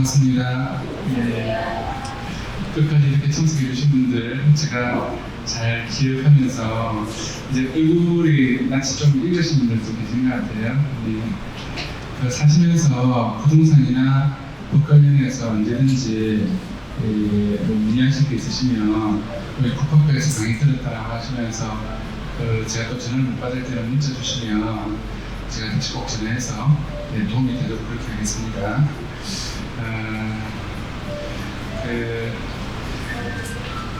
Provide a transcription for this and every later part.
반갑습니다. 끝까지 이렇게 참석해 주신 분들 제가 잘 기억하면서 이제 얼굴이 낯이 좀 익으신 분들도 계신 것 같아요. 사시면서 부동산이나 법 관련해서 언제든지 뭐 문의하실 게 있으시면 우리 국밥에서 강의 들었다라고 하시면서 제가 또 전화를 못 받을 때는 문자 주시면 제가 다시 꼭 전화해서 도움이 되도록 그렇게 하겠습니다.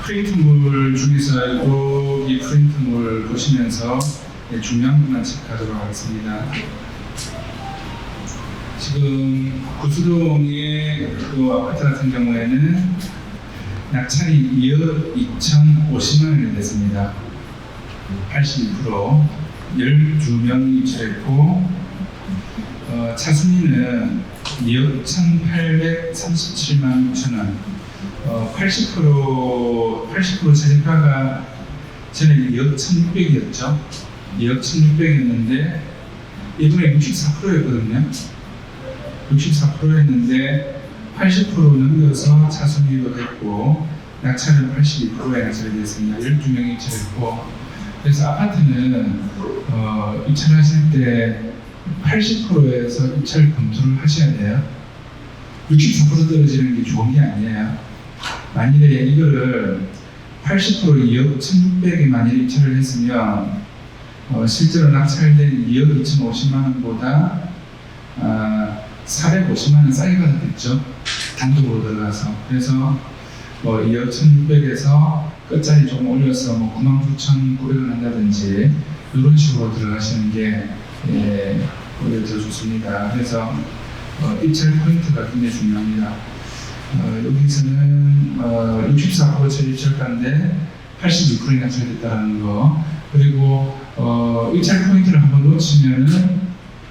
프린트물 중에서 여기 프린트물 보시면서 중요한 부분만 체크하도록 하겠습니다. 지금 구수동의 그 아파트 같은 경우에는 낙찰이 2억 2,050만 원이 됐습니다. 82% 12명이 입찰했고 차순위는 2억 1,837만 9천 원 80% 최저가가 전에 2억 1,600이었죠. 2억 1,600이었는데 이번에 64%였거든요. 64%였는데 80% 넘겨서 차순위로 됐고 낙찰은 82%에 낙찰이 됐습니다. 12명이 입찰했고 그래서 아파트는 입찰하실 때 80%에서 입찰 검토를 하셔야 돼요. 64% 떨어지는 게 좋은 게 아니에요. 만일에 이거를 80% 2억 1,600에 만일 입찰을 했으면 실제로 낙찰된 2억 2,050만 원보다 450만 원 싸게 받았겠죠. 단독으로 들어가서. 그래서 2억 1,600에서 끝자리 조금 올려서 99,900원 한다든지 이런 식으로 들어가시는 게 오히려 더 좋습니다. 그래서 입찰 포인트가 굉장히 중요합니다. 여기서는 64% 최입찰가인데 82%에 낙찰됐다는 거. 그리고 입찰 포인트를 한번 놓치면은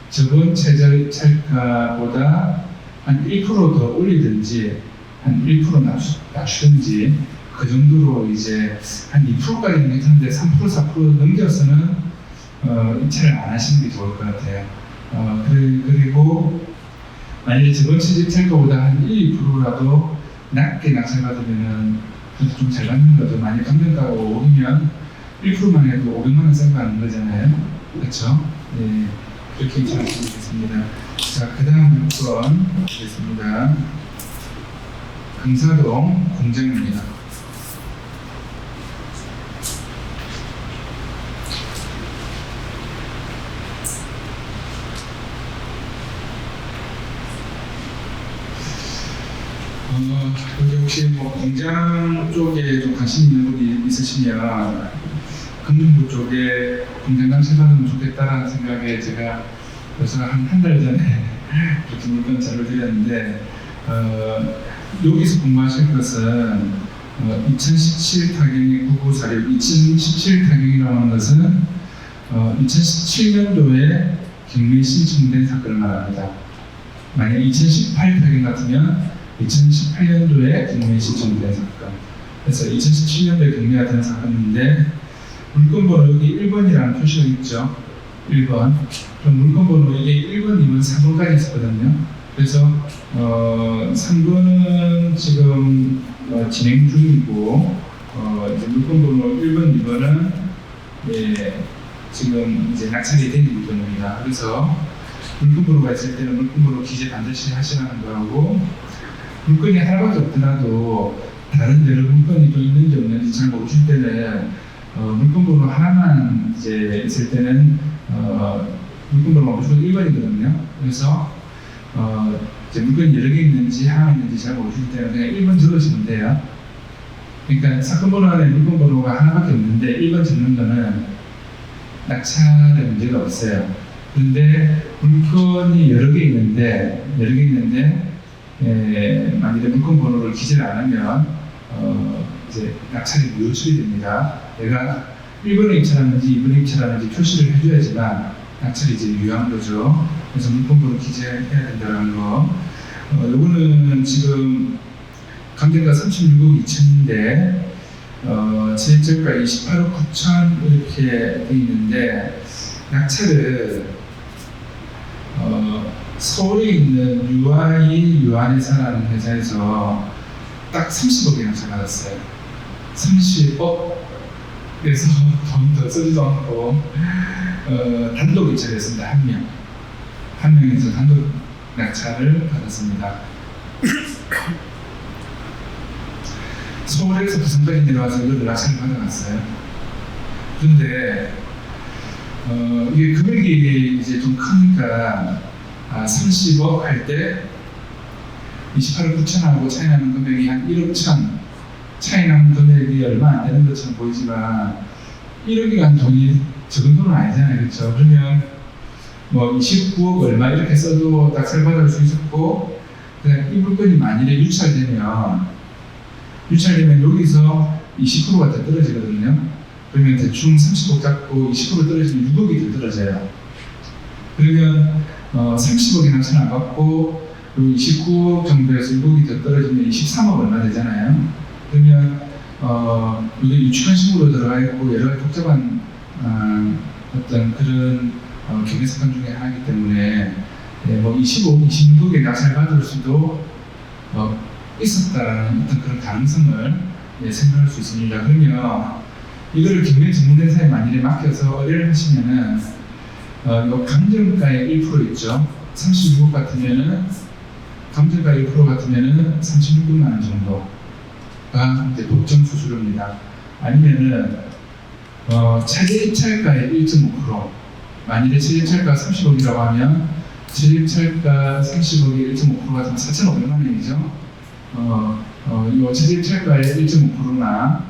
저번 최저입찰가보다 한 1% 더 올리든지 한 1% 낮추든지 그 정도로 이제 한 2%까지는 괜찮은데 3% 4% 넘겨서는 입찰을 안 하시는 게 좋을 것 같아요. 그리고 만약에 저번 최저입찰가보다 한 1, 2%라도 낮게 낙찰받으면은 그래도 좀 잘 받는 거죠. 만약 감정가가 5이면 1%만 해도 500만 원 싸게 받는 거잖아요. 그렇죠? 네, 그렇게 입찰하시면 되겠습니다. 자, 그 다음 6번 보겠습니다. 금사동 공장입니다. 여기 혹시 공장 쪽에 좀 관심 있는 분이 있으시면 금융부 쪽에 공장 당첨받으면 좋겠다라는 생각에 제가 벌써 한 달 전에 이렇게 물건 자료를 드렸는데 여기서 공부하실 것은 2017 타경의 9946, 2017 타경이라고 하는 것은 2017년도에 경매 신청된 사건을 말합니다. 만약 2018 타경 같으면 2018년도에 경매 신청된 사건. 그래서 2017년도에 경매가 된 사건인데 물건번호 여기 1번이라는 표시가 있죠. 1번. 그럼 물건번호 이게 1번, 2번, 3번까지 있었거든요. 그래서 3번은 지금 진행 중이고 이제 물건번호 1번, 2번은 지금 이제 낙찰이 된 물건입니다. 그래서 물건번호가 있을 때는 물건번호 기재 반드시 하시라는 거하고 물건이 하나밖에 없더라도 다른 여러 물건이 또 있는지 없는지 잘 모르실 때는 물건번호 하나만 이제 있을 때는 물건번호가 무조건 1번이거든요. 그래서 이제 물건이 여러 개 있는지 하나 있는지 잘 모르실 때는 그냥 1번 적으시면 돼요. 그러니까 사건 번호 안에 물건 번호가 하나밖에 없는데 1번 적는 거는 낙찰에 문제가 없어요. 그런데 물건이 여러 개 있는데 만약에 물건 번호를 기재를 안 하면 이제 낙찰이 무효처리 됩니다. 내가 1번에 입찰하는지 2번에 입찰하는지 표시를 해줘야지만 낙찰이 이제 유효한 거죠. 그래서 물건 번호 기재해야 된다는 거. 요거는 지금 감정가 36억 2천인데 최저가 28억 9천 이렇게 돼 있는데 낙찰을 서울에 있는 UI 유한회사라는 회사에서 딱 30억이나 받았어요. 30억? 그래서 돈 더 쓰지도 않고 단독 입찰을 했습니다. 한 명에서 단독 낙찰을 받았습니다. 서울에서 부산까지 내려와서 이걸 낙찰을 받아갔어요. 그런데 이게 금액이 이제 좀 크니까 30억 할 때 28억 9천하고 차이 나는 금액이 한 1억 천, 차이 나는 금액이 얼마 안 되는 것처럼 보이지만 1억이란 돈이 적은 돈은 아니잖아요. 그렇죠? 그러면 뭐 29억 얼마 이렇게 써도 낙찰 받을 수 있었고, 그냥 이 물건이 만일에 유찰되면 여기서 20%가 더 떨어지거든요. 그러면 대충 30억 잡고 20% 떨어지면 6억이 더 떨어져요. 그러면 30억이 낙찰 안 받고 29억 정도에서 6억이 더 떨어지면 23억 얼마 되잖아요. 그러면 이게 유치원 식으로 들어가 있고 여러 가지 복잡한 어떤 그런 경제사건 중에 하나이기 때문에 뭐 25억, 26억에 낙찰 받을 수도 있었다라는 어떤 그런 가능성을 생각할 수 있습니다. 그러면 이거를 경매전문회사에 만일에 맡겨서 의뢰를 하시면은 요 감정가의 1% 있죠. 36억 같으면은 감정가 1% 같으면은 36억만 원 정도가 이제 법정 수수료입니다. 아니면은 최대 입찰가의 1.5%, 만일에 최대 입찰가 30억이라고 하면 최대 입찰가 30억이 1.5%가 되면 4,500만 원이죠. 이 최대 입찰가의 1.5%나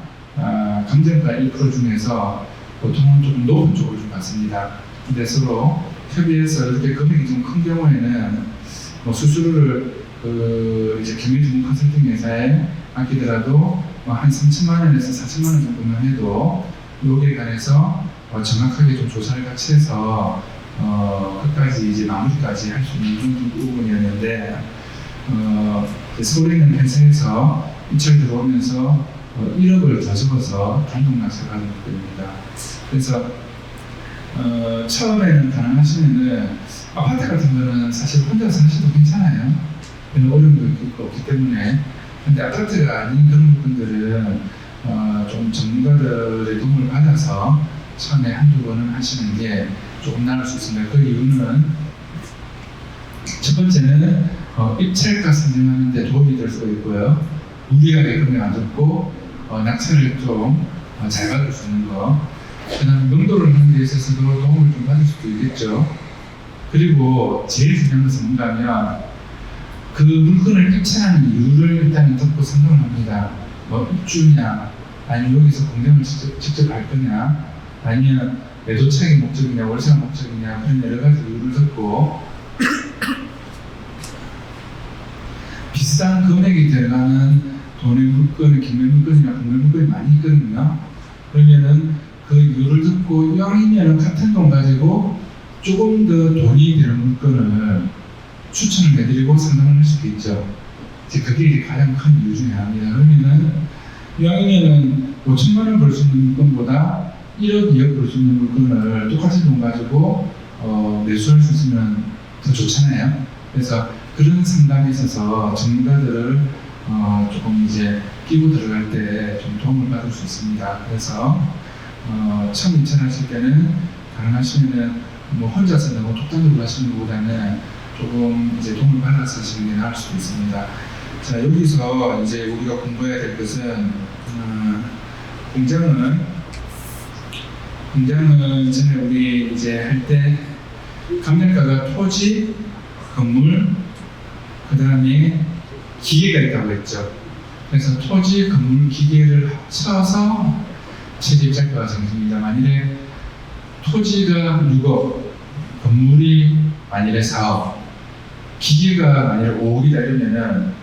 감정가 1% 중에서 보통은 조금 높은 쪽을 좀 받습니다. 근데 서로 협의해서 이렇게 금액이 좀 큰 경우에는 뭐 수수료를 이제 경매전문 컨설팅 회사에 맡기더라도 한 3천만 원에서 4천만 원 정도만 해도 여기에 관해서 정확하게 좀 조사를 같이 해서 끝까지 이제 마무리까지 할 수 있는 그런 부분이었는데 서울에 있는 회사에서 입찰 들어오면서 1억을 더 적어서 단독 낙찰하는 겁니다. 그래서 처음에는 가능하시면은 아파트 같은 거는 사실 혼자 사셔도 괜찮아요. 별 어려움도 없기 때문에. 근데 아파트가 아닌 그런 부분들은 좀 전문가들의 도움을 받아서 처음에 한두 번은 하시는 게 조금 나을 수 있습니다. 그 이유는 첫 번째는 입찰가 선정하는 데 도움이 될 수 있고요. 무리하게 금액 안 듣고 낙찰을 좀 잘 받을 수 있는 거. 그 다음에 명도를 하는 데 있어서도 도움을 좀 받을 수도 있겠죠. 그리고 제일 중요한 것은 뭔가 하면 그 물건을 입찰하는 이유를 일단 듣고 선정을 합니다. 뭐 입주냐, 아니면 여기서 공장을 직접 할 거냐, 아니면 매도차익의 목적이냐, 월세가 목적이냐, 그런 여러 가지 이유를 듣고 비싼 금액이 들어가는 돈의 물건은 경매 물건이나 공매 물건이 많이 있거든요. 그러면은 그 이유를 듣고 이왕이면 같은 돈 가지고 조금 더 돈이 되는 물건을 추천을 해드리고 상담을 할 수도 있죠. 그게 가장 큰 이유 중에 하나입니다. 그러면은 이왕이면은 5천만 원 벌 수 있는 물건보다 1억, 2억 벌 수 있는 물건을 똑같은 돈 가지고 매수할 수 있으면 더 좋잖아요. 그래서 그런 상담에 있어서 전문가들을 조금 이제 끼고 들어갈 때 좀 도움을 받을 수 있습니다. 그래서 처음 입찰하실 때는 가능하시면은 뭐 혼자서 너무 독단적으로 하시는 것보다는 조금 이제 도움을 받아서 하시는 게 나을 수도 있습니다. 자, 여기서 이제 우리가 공부해야 될 것은 공장은 전에 우리 이제 할 때 감정가가 토지, 건물, 그 다음에 기계가 있다고 했죠. 그래서 토지, 건물, 기계를 합쳐서 최대 입찰가가 정해집니다. 만일에 토지가 6억, 건물이 만일에 4억, 기계가 만일에 5억이다 이러면은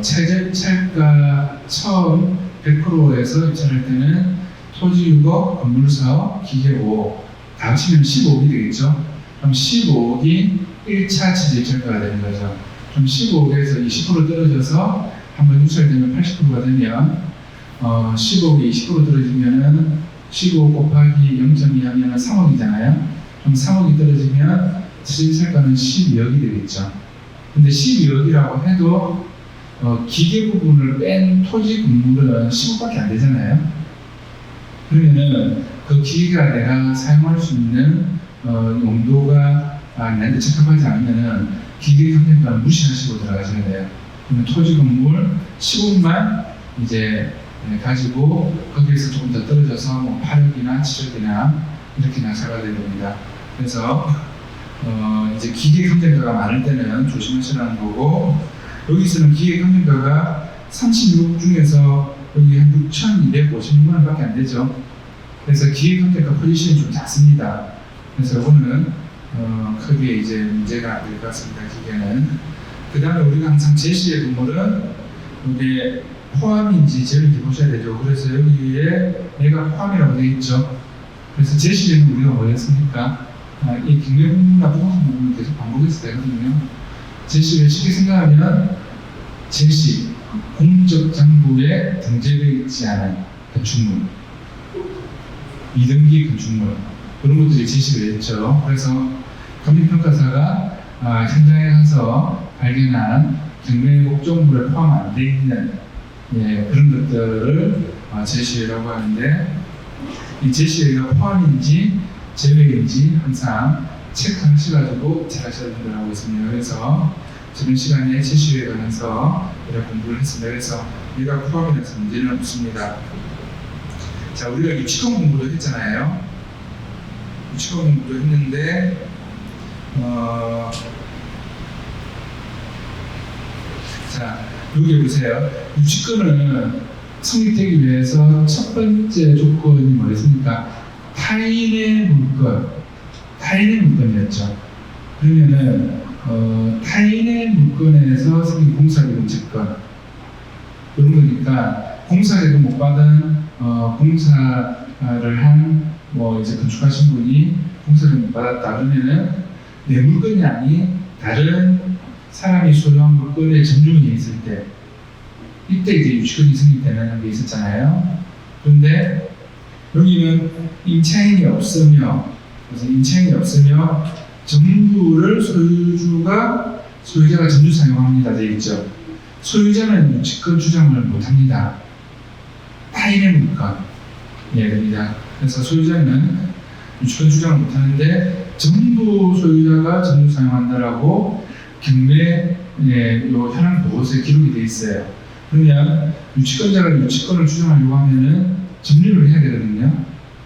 최대 입찰가 처음 100%에서 입찰할 때는 토지 6억, 건물 4억, 기계 5억 다 합치면 15억이 되겠죠. 그럼 15억이 1차 최대 입찰가가 되는 거죠. 그럼 15억에서 20% 떨어져서 한번 유찰되면 80%가 되면 15억이 20% 떨어지면은 15 곱하기 0.2 하면 3억이잖아요. 그럼 3억이 떨어지면 실질가는 12억이 되겠죠. 근데 12억이라고 해도 기계 부분을 뺀 토지 건물은 10억밖에 안 되잖아요. 그러면은 그 기계가 내가 사용할 수 있는 용도가 나한테 적합하지 않으면은 기계 경쟁가는 무시하시고 들어가셔야 돼요. 그러면 토지 건물 10억만 이제 가지고 거기에서 조금 더 떨어져서 뭐 8억이나 7억이나 이렇게 나서가야 됩니다. 그래서 이제 기계 경쟁가가 많을 때는 조심하시라는 거고, 여기서는 기계 경쟁가가 36억 중에서 여기 한 6,256만 원밖에 안 되죠. 그래서 기계 경쟁가 포지션이 좀 작습니다. 그래서 이거는 크게 이제 문제가 안 될 것 같습니다. 기계는. 그 다음에 우리가 항상 제시의 건물은 이게 포함인지 제일 보셔야 되죠. 그래서 여기에 내가 포함이라고 되어 있죠. 그래서 제시에는 우리가 뭐 했습니까? 이 경매부분이나 부동산 부분은 계속 반복해서 되거든요. 제시를 쉽게 생각하면 제시, 공적 장부에 등재되어 있지 않은 건축물, 미등기 건축물, 그런 것들이 제시를 했죠. 그래서 감리평가사가 현장에 가서 발견한 경매 목적물에 포함 안 돼 있는 그런 것들을 제시라고 하는데, 이 제시가 포함인지 제외인지 항상 체크하셔가지고 잘 하셔야 된다고 있습니다. 그래서 저번 시간에 제시에 관해서 이렇게 공부를 했습니다. 그래서 얘가 포함이라서 문제는 없습니다. 자, 우리가 유치권 공부도 했잖아요. 유치권 공부도 했는데 자, 여기 보세요. 유치권은 성립되기 위해서 첫 번째 조건이 뭐였습니까? 타인의 물건이었죠. 그러면은 타인의 물건에서 생긴 공사기금 채권, 그런 거니까 공사기금 못 받은 공사를 한 이제 건축하신 분이 공사기금 못 받았다 그러면은 내 물건이 아닌 다른 사람이 소유한 물건의 점유권이 있을 때, 이때 이제 유치권이 성립되는 게 있었잖아요. 그런데 여기는 임차인이 없으며, 그래서 임차인이 없으며 전부를 소유자가 전부 사용합니다 되어 있죠. 소유자는 유치권 주장을 못합니다. 타인의 물건, 됩니다. 그래서 소유자는 유치권 주장을 못하는데 전부 소유자가 전부 사용한다라고 경매 현황 보고서에 기록이 되어 있어요. 그러면 유치권자가 유치권을 주장하려고 하면은 점유를 해야 되거든요.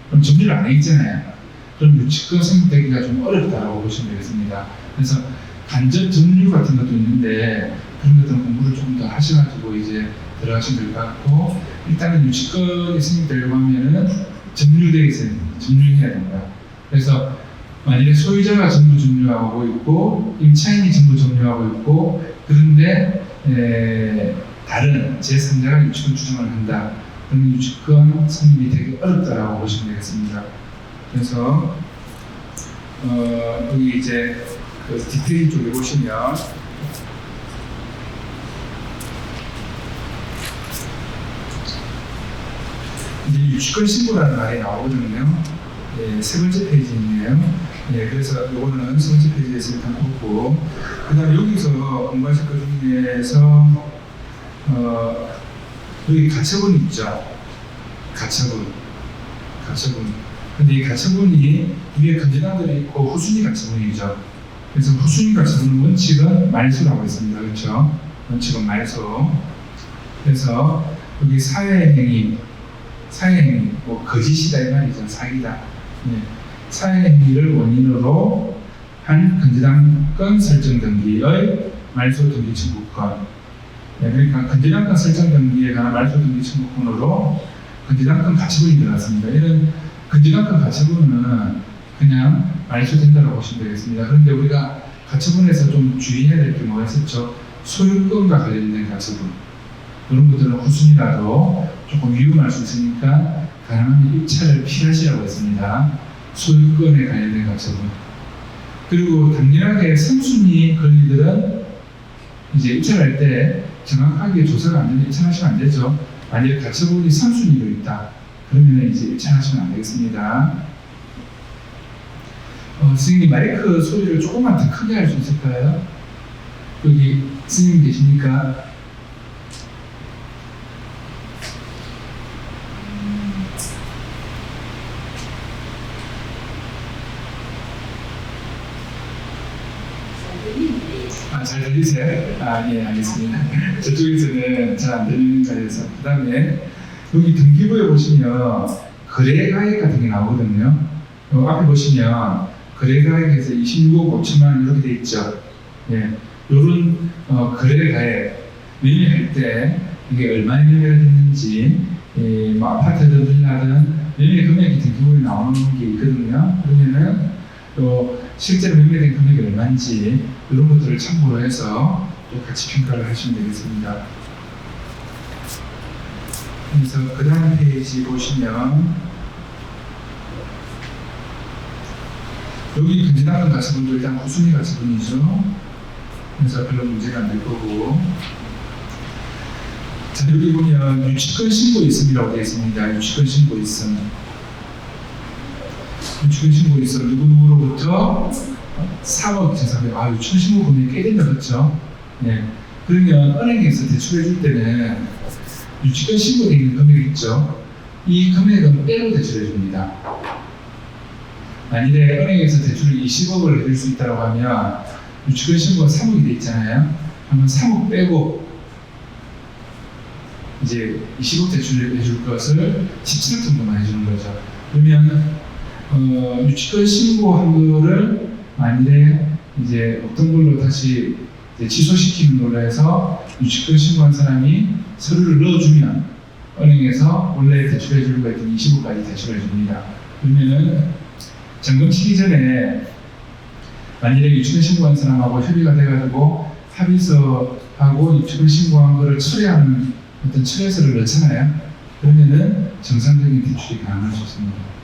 그럼 점유를 안 했잖아요. 그럼 유치권 성립되기가 좀 어렵다고 보시면 되겠습니다. 그래서 간접 점유 같은 것도 있는데 그런 것들은 공부를 좀 더 하셔가지고 이제 들어가시면 될 것 같고, 일단은 유치권이 성립되려고 하면은 점유되어 있어야 됩니다. 점유해야 됩니다. 그래서 만약에 소유자가 전부 점유하고 있고 임차인이 전부 점유하고 있고, 그런데 다른 제3자가 유치권 주장을 한다. 그럼 유치권 성립이 되게 어렵다라고 보시면 되겠습니다. 그래서 여기 이제 그 디테일 쪽에 보시면 이제 유치권 신고라는 말이 나오거든요. 세 번째 페이지에 있네요. 그래서 이거는 세 번째 페이지에서 일단 보고, 그 다음에 여기서 공부하실 것 중에서 여기 가처분이 있죠. 가처분. 근데 이 가처분이 위에 건재단들이 있고 후순위 가처분이죠. 그래서 후순위 가처분 원칙은 말소라고 했습니다. 그렇죠? 원칙은 말소. 그래서 여기 사회행위, 거짓이다 이 말이죠. 사기다. 사회행위를 원인으로 한 건재단권 설정 등기의 말소 등기 청구권. 그러니까 건재단권 설정 등기에 관한 말소 등기 청구권으로 건재단권 가처분이 들어갔습니다. 이런 건재단권 가처분은 그냥 말소된다고 보시면 되겠습니다. 그런데 우리가 가처분에서 좀 주의해야 될 게 뭐가 있었죠? 소유권과 관련된 가처분. 이런 것들은 후순위라도 조금 위험할 수 있으니까 가능하면 입찰을 피하시라고 했습니다. 소유권에 관련된 가처분. 그리고 당연하게 3순위 권리들은 이제 입찰할 때 정확하게 조사가 안 되면 입찰하시면 안 되죠. 만약에 가처분이 3순위로 있다. 그러면 이제 입찰하시면 안 되겠습니다. 스님이 마이크 소리를 조금만 더 크게 할 수 있을까요? 여기 스님 계십니까? 잘 들리세요? 예, 알겠습니다. 저쪽에서는 잘 안 들리는 거여서. 그 다음에 여기 등기부에 보시면 거래가액 같은 게 나오거든요. 앞에 보시면 거래가액에서 26억 5천만 원 이렇게 돼 있죠. 예, 요런 거래가액 매매할 때 이게 얼마나 매매가 됐는지, 뭐 아파트든 빌라든 매매 금액이 등기부에 나오는 게 있거든요. 그러면은 실제로 매매된 금액이 얼마인지 이런 것들을 참고로 해서 또 같이 평가를 하시면 되겠습니다. 그래서 그 다음 페이지 보시면 여기 근지당근 가처분도 일단 후순위 가처분이죠. 그래서 별로 문제가 안 될 거고, 자 여기 보면 유치권 신고 있음이라고 되어 있습니다. 유치권 신고 있음. 유치권 신고 있음 누구누구로부터 4억 재산을 유치권 신고 금액이 꽤 된다 그렇죠? 네. 그러면 은행에서 대출해 줄 때는 유치권 신고되어 있는 금액이 있죠. 이 금액은 빼고 대출해 줍니다. 만일에 은행에서 대출을 20억을 해줄 수 있다고 하면 유치권 신고가 3억이 돼 있잖아요. 그러면 3억 빼고 이제 20억 대출을 해줄 것을 17억 정도만 해주는 거죠. 그러면 유치권 신고한 거를 만일에 이제 어떤 걸로 다시 이제 취소시키는 걸로 해서 유치권 신고한 사람이 서류를 넣어주면 은행에서 원래 대출해 주려고 했던 20억까지 대출해 줍니다. 그러면은 점검 치기 전에 만일에 유치권 신고한 사람하고 협의가 돼가지고 합의서하고 유치권 신고한 거를 철회하는 어떤 철회서를 넣잖아요. 그러면은 정상적인 대출이 가능할 수 있습니다.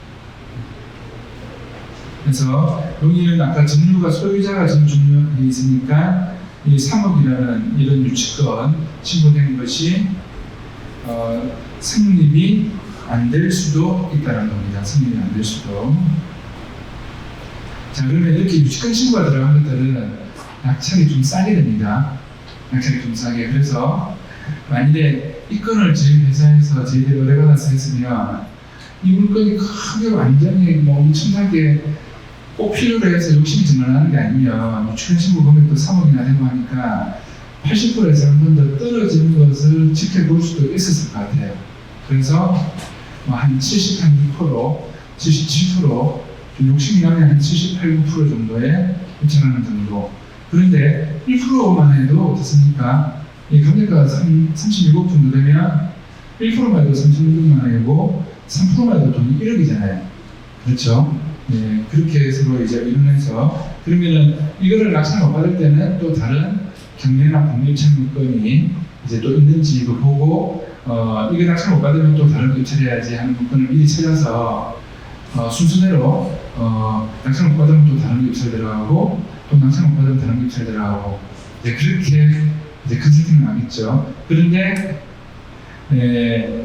그래서 여기는 아까 점유가 소유자가 점유해 있으니까 이 3억이라는 이런 유치권 신고된 것이 성립이 안 될 수도 있다는 겁니다. 성립이 안 될 수도. 자, 그러면 이렇게 유치권 신고가 들어간 것들은 낙찰이 좀 싸게 됩니다. 낙찰이 좀 싸게. 그래서 만일에 이 건을 저희 회사에서 저희들이 의뢰받아서 했으면 이 물건이 크게 완전히 뭐 엄청나게 꼭 필요로 해서 욕심이 증명하는 게 아니면 유치권 신고 금액도 3억이나 되고 하니까 80%에서 한 번 더 떨어지는 것을 지켜볼 수도 있었을 것 같아요. 그래서 뭐 한 78%, 77%, 좀 욕심이 나면 한 78, 9% 정도에 2천만 원 정도. 그런데 1%만 해도 어떻습니까? 이 금액가 36억 정도 되면 1%만 해도 36억만 원이고 3%만 해도 돈이 1억이잖아요. 그렇죠? 네, 그렇게 서로 이제 의논해서 그러면은 이거를 낙찰 못 받을 때는 또 다른 경매나 법률 청구권이 이제 또 있는지도 보고 이거 낙찰 못 받으면 또 다른 거 입찰해야지 하는 부분을 미리 찾아서 순서대로 낙찰 못 받으면 또 다른 거 입찰 들어가고 또 낙찰 못 받으면 다른 거 입찰 들어가고 이제 그렇게 이제 컨설팅을 하겠죠. 그런데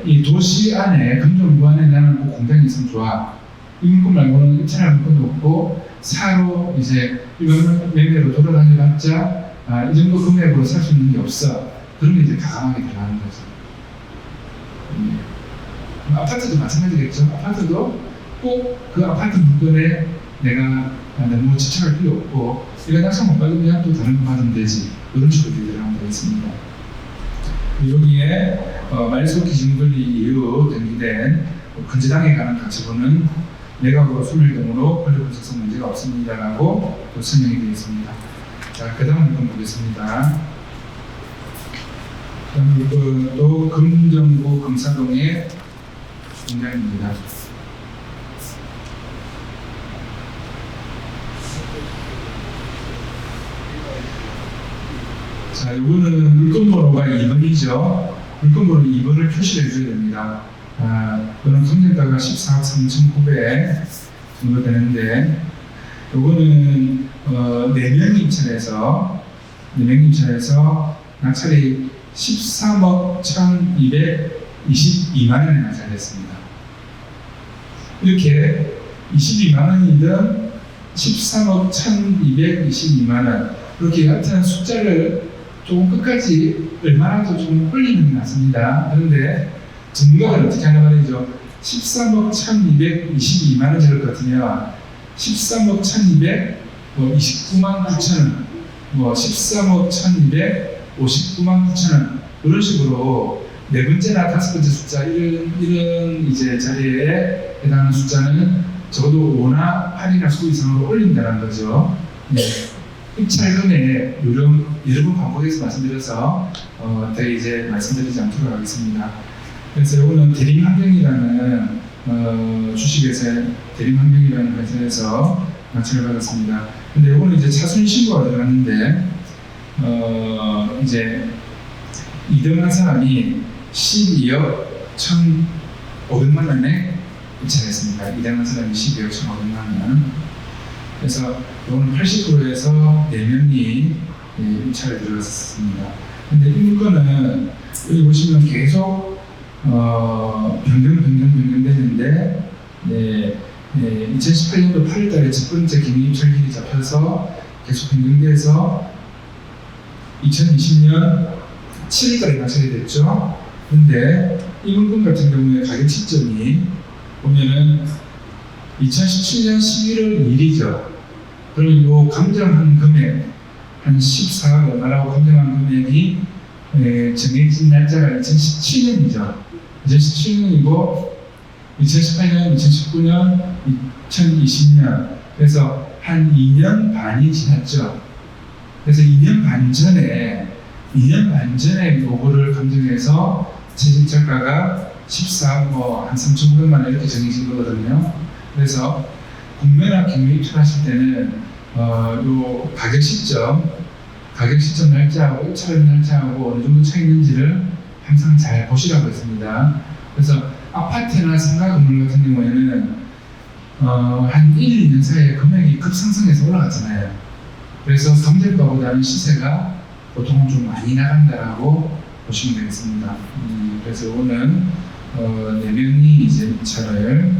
이 도시 안에 금정구 안에 나는 꼭 공장이 있으면 좋아. 이 물건 말고는 입찰할 물건도 없고 사로 이제 이거는 매매로 돌아다녀봤자 이 정도 금액으로 살 수 있는 게 없어. 그러면 이제 과감하게 들어가는 거죠. 아파트도 마찬가지겠죠. 아파트도 꼭 그 아파트 물건에 내가 너무 집착할 필요 없고 이거 낙찰 못 받으면 또 다른 거 받으면 되지. 이런 식으로 들어가면 되겠습니다. 여기에 말소 기준 권리 이후 등기된 근저당에 관한 가처분은 내각으로 소멸 경우로 권리 분석성 문제가 없습니다라고 또 설명이 되어 있습니다. 자, 그 다음 물건 보겠습니다. 그 다음 물건도 금정구 금사동의 공장입니다. 자, 이거는 물건번호가 2번이죠. 물건번호 2번을 표시를 해줘야 됩니다. 이거는 성년가가 14억 3,900 정도 되는데, 요거는 4명 입찰해서 낙찰이 13억 1,222만 원에 낙찰됐습니다. 이렇게 22만 원이든 13억 1222만 원. 이렇게 같은 숫자를 조금 끝까지 얼마라도 좀 올리는 게 낫습니다. 그런데 전문가들은 어떻게 하냐 말이죠. 13억 1222만 원짜리 같으면 13억 1229만 9천 원, 13억 1259만 9천 원 이런 식으로 네 번째나 다섯 번째 숫자 이런 이제 자리에 해당하는 숫자는 적어도 5나 8이나 수 이상으로 올린다는 거죠. 네. 입찰금에 여러 번 반복해서 말씀드려서 더 이제 말씀드리지 않도록 하겠습니다. 그래서 이거는 대림환경이라는 주식회사 대림환경이라는 회사에서 낙찰을 받았습니다. 근데 이거는 이제 차순 신고가 들어갔는데 이제 2등한 사람이 12억 1,500만 원에 입찰했습니다. 2등한 사람이 12억 1,500만 원. 그래서 이거는 80%에서 4명이 입찰에 들어갔습니다. 근데 이 물건은 여기 보시면 계속 변경되는데 2018년도 8월달에 첫 번째 경리 입찰일이 잡혀서 계속 변경돼서 2020년 7월달에 낙찰이 됐죠. 근데 이 물건 같은 경우에 가격 시점이 보면은 2017년 11월 1일이죠. 그러면 이 감정한 금액 한 14억 얼마라고 감정한 금액이 정해진 날짜가 2017년이죠. 2017년이고 2018년, 2019년, 2020년 그래서 한 2년 반이 지났죠. 그래서 2년 반 전에 요거를 감정해서 채집작가가 14억 한 3,900만 원 이렇게 정해진 거거든요. 그래서 국매나 경매 입찰하실 때는 요 가격 시점 날짜하고 입찰하는 날짜하고 어느 정도 차이 있는지를 항상 잘 보시라고 했습니다. 그래서 아파트나 상가 건물 같은 경우에는 한 1, 2년 사이에 금액이 급상승해서 올라갔잖아요. 그래서 삼재가보다는 시세가 보통은 좀 많이 나간다라고 보시면 되겠습니다. 그래서 오늘 4명이 이제 입찰을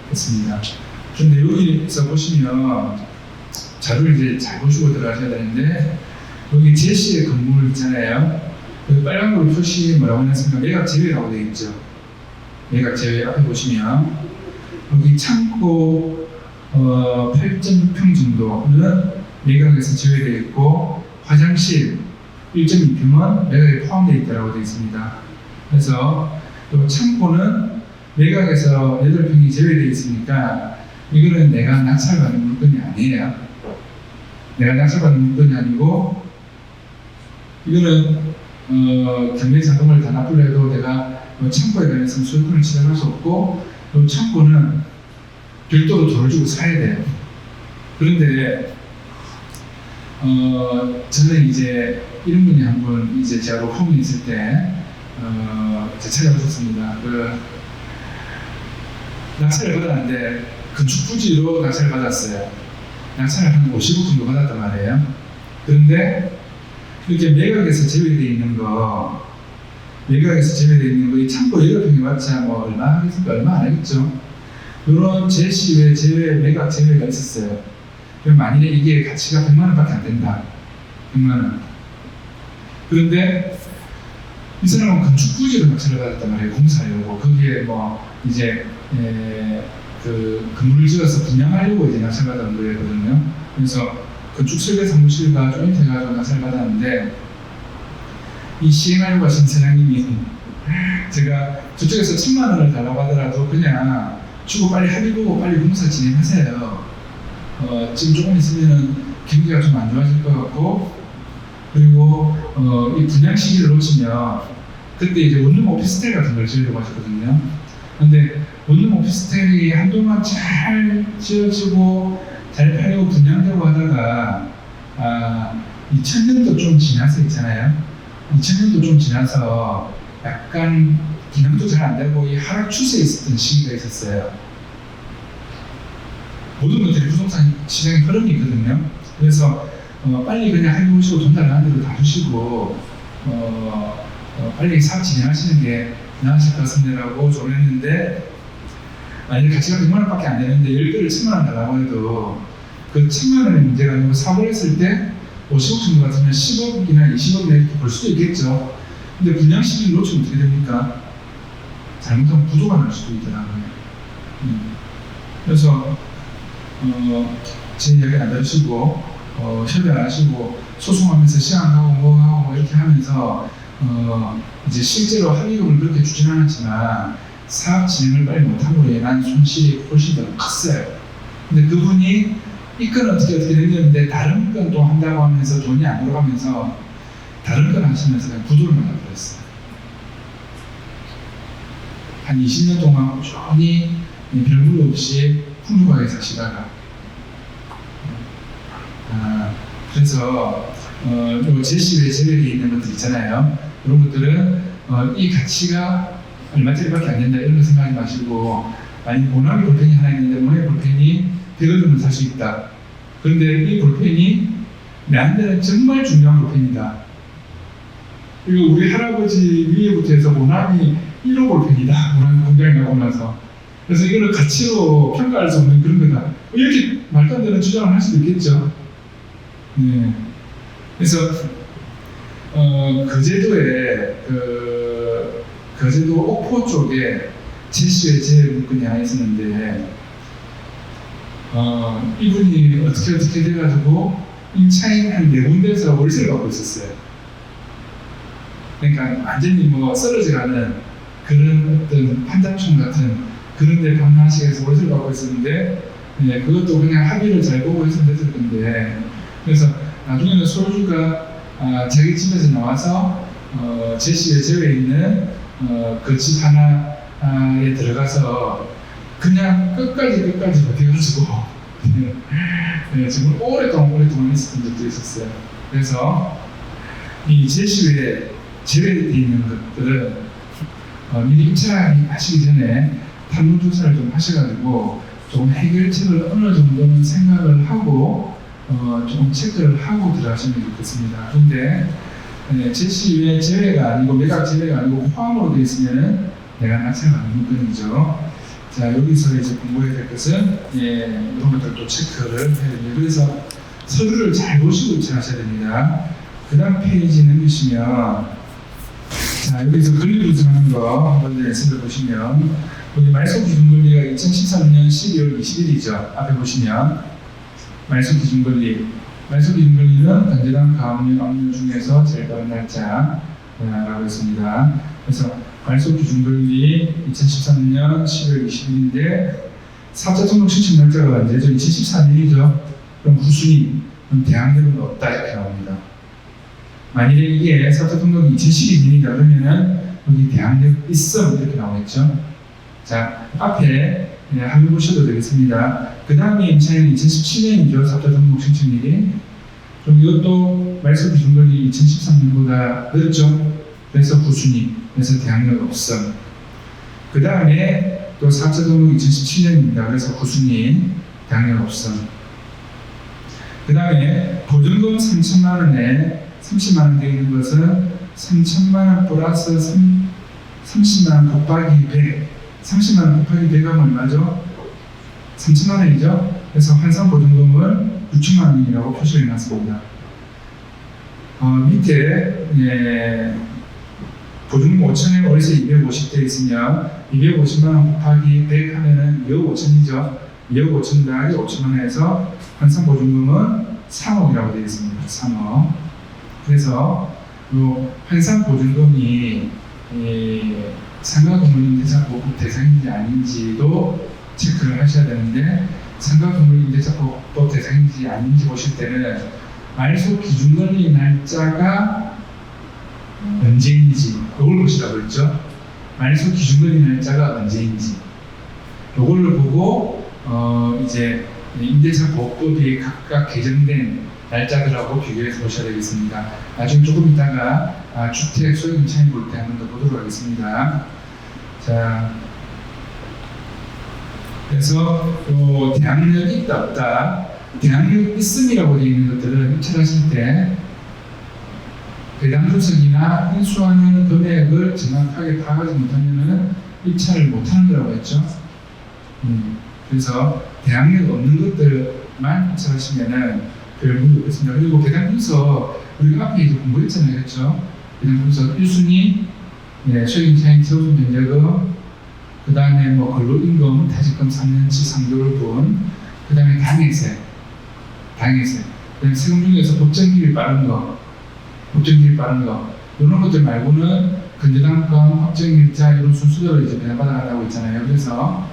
했습니다. 그런데 여기서 보시면 자료를 이제 잘 보시고 들어가셔야 되는데 여기 제시의 건물 있잖아요. 그 빨간 걸로 표시 뭐라고 했습니까? 매각 제외라고 되어 있죠. 매각 제외 앞에 보시면 여기 창고 8.6평 정도는 매각에서 제외되어 있고 화장실 1.2평은 매각에 포함되어 있다고 되어 있습니다. 그래서 또 창고는 매각에서 8평이 제외되어 있으니까 이거는 내가 낙찰받는 물건이 아니에요. 내가 낙찰받는 물건이 아니고 이거는 경매 자금을 다 납부를 해도 내가 창고에 관해서 소유권을 취득할 수 없고 또 창고는 별도로 돈을 주고 사야 돼요. 그런데 저는 이제 이런 분이 한 분 이제 제가 로펌에 있을 때 찾아오셨습니다. 낙찰을 받았는데 건축 부지로 낙찰을 받았어요. 낙찰을 한 50억 정도 받았단 말이에요. 그런데 이렇게 매각에서 제외되어 있는 거, 이 창고 8평이 맞자 뭐 얼마 하겠습니까? 얼마 안 하겠죠. 이런 제시 외 제외, 매각 제외가 있었어요. 그럼 만일에 이게 가치가 100만 원밖에 안 된다. 100만 원. 그런데 이 사람은 건축 부지로 낙찰을 받았단 말이에요. 공사하려고. 거기에 뭐 이제 그 건물을 지어서 분양하려고 이제 낙찰 받은 거거든요. 그래서 건축 설계 사무실과 조인트 해가지고 낙찰 받았는데 이 시행하려고 하신 사장님이 제가 저쪽에서 1,000만 원을 달라고 하더라도 그냥 주고 빨리 합의 보고 빨리 공사 진행하세요. 지금 조금 있으면은 경기가 좀 안 좋아질 것 같고 그리고 이 분양 시기를 놓치면 그때 이제 원룸 오피스텔 같은 걸 지으려고 하셨거든요. 근데 원룸 오피스텔이 한동안 잘 지어지고 잘 팔리고 분양되고 하다가 2000년도 좀 지나서 있잖아요. 2000년도 좀 지나서 약간 기능도 잘 안 되고 이 하락 추세에 있었던 시기가 있었어요. 모든 것들이 부동산 시장의 흐름이 있거든요. 그래서 빨리 그냥 할인 오시고 돈 달라는 대로 다 주시고 빨리 사업 진행하시는 게 나으실 것 같습니다라고 조언했는데 만약에 가치가 100만 원밖에 안 되는데 10배를 1000만 원 달라고 해도 그 1,000만 원의 문제가 아니고 사고를 했을 때 50억 정도 같으면 10억이나 20억 내렇게 벌 수도 있겠죠. 근데 분양시비를 놓치면 어떻게 됩니까? 잘못하면 부도가 날 수도 있더라고요. 그래서 제 이야기 안 들으시고 협의 안 하시고 소송하면서 시간 가고 뭐 하고 뭐 이렇게 하면서 이제 실제로 합의금을 그렇게 주진 않았지만 사업 진행을 빨리 못함으로 인한 손실이 훨씬 더 컸어요. 근데 그분이 이 건 어떻게 됐는데 다른 건 또 한다고 하면서 돈이 안 돌아가면서 다른 건 하시면서 그냥 부도를 맞아버렸어요. 한 20년 동안 꾸준히 별물 없이 풍족하게 사시다가 그래서 요 제시에 제외되어 있는 것들 있잖아요. 이런 것들은 이 가치가 얼마짜리밖에 안 된다 이런 거 생각하지 마시고, 아니 모나미 볼펜이 하나 있는데 모나미 볼펜이 100원이면 살 수 있다. 그런데 이 볼펜이 내한테는 정말 중요한 볼펜이다. 이거 우리 할아버지 위에부터 해서 모나미 1호 볼펜이다. 모나미 공장에 나오고 나서. 그래서 이거를 가치로 평가할 수 없는 그런 거다. 이렇게 말도 안 되는 주장을 할 수도 있겠죠. 네. 그래서 거제도에 거제도 옥포 쪽에 제시의 제외 문건이 하나 있었는데 이분이 어떻게 돼가지고 임차인 한 4군데에서 월세를 받고 있었어요. 그러니까 완전히 뭐 썰어져가는 그런 어떤 판단충 같은 그런 데 방문하시게서 월세를 받고 있었는데, 네, 그것도 그냥 합의를 잘 보고 했으면 됐을 건데, 그래서 나중에는 소유주가 자기 집에서 나와서 제시에 제외 있는 그 집 하나에 들어가서 그냥 끝까지 버텨가지고 네, 지금 오랫동안 있었던 적도 있었어요. 그래서 이 제시에 제외되어 있는 것들은 미리 입찰하시기 전에 탐문조사를 좀 하셔가지고 좀 해결책을 어느 정도는 생각을 하고 좀 체크를 하고 들어가시면 좋겠습니다. 그런데 제시의 제외가 아니고 매각 제외가 아니고 포함으로 되어 있으면은 내가 낙찰받는 물건이죠. 자, 여기서 이제 공부해야 될 것은 이런 것들도 체크를 해야 됩니다. 그래서 서류를 잘 보시고 입찰하셔야 됩니다. 그 다음 페이지 넘기시면, 자, 여기서 권리 구성하는 거 한번 살펴보시면, 여기 말소기준권리가 2013년 12월 20일이죠. 앞에 보시면 말소기준권리는 건재당 가압류 압류 중에서 제일 빠른 날짜라고 했습니다. 그래서 말소기준권리 2013년 12월 20일인데 4차 등록 신청 날짜가 언제죠? 2014년이죠. 그럼 후순위, 그럼 대항력은 없다 이렇게 나옵니다. 만일에 이게 4차 등록이 2012년이다 그러면은 여기 대항력 있음 이렇게 나오겠죠. 자, 앞에 한번 보셔도 되겠습니다. 그 다음에 임차인은 2017년이죠. 4차 등록 신청일이. 그럼 이것도 말소기준권리 2013년보다 늦죠. 그래서 후순위, 그래서 대항력 없음. 그 다음에 또 4차 등록 2017년입니다. 그래서 후순위, 대항력 없음. 그 다음에 보증금 3천만 원에 30만 원 되어 있는 것은 3천만 원 플러스 30만 원 곱하기 100. 30만 원 곱하기 100하면 얼마죠? 3천만 원이죠? 그래서 환산 보증금을 6천만 원이라고 표시를 해놨습니다. 밑에 보증금 5천에 월세 250대 있으면 250만 원 곱하기 100 하면은 2억 5천이죠. 2억 5천 더하기 5천만 원에서 환산 보증금은 3억이라고 되어 있습니다. 3억. 그래서 이 환산 보증금이 상가건물임대차보호법 대상인지 아닌지도 체크를 하셔야 되는데, 상가건물임대차보호법 대상인지 아닌지 보실 때는 말소기준권리 날짜가 언제인지 이걸 보시라고 했죠. 말소기준권리 날짜가 언제인지 이걸 보고 이제 임대차보호법이 각각 개정된 날짜들하고 비교해서 보셔야 되겠습니다. 나중에 조금 있다가 주택 소유 임차인 볼 때 한 번 더 보도록 하겠습니다. 자, 그래서 대항력 있다 없다, 대항력 있음이라고 되어 있는 것들은 입찰하실 때 배당 조석이나 인수하는 금액을 정확하게 파악하지 못하면은 입찰을 못하는 거라고 했죠. 그래서 대항력 없는 것들 정도만 합쳐하시면은 별 문제 없겠습니다. 그리고 배당 분석 우리가 앞에 이제 공부했잖아요, 그렇죠? 배당 분석 1순위 소액임차인 세우수 면적은 그 다음에 뭐 근로임금 퇴직금 3년치 3개월분, 그 다음에 당해세, 그 다음에 세금 중에서 법정기일 빠른 거, 이런 것들 말고는 근저당권, 확정일자 이런 순서대로 이제 배당받아간다고 있잖아요. 그래서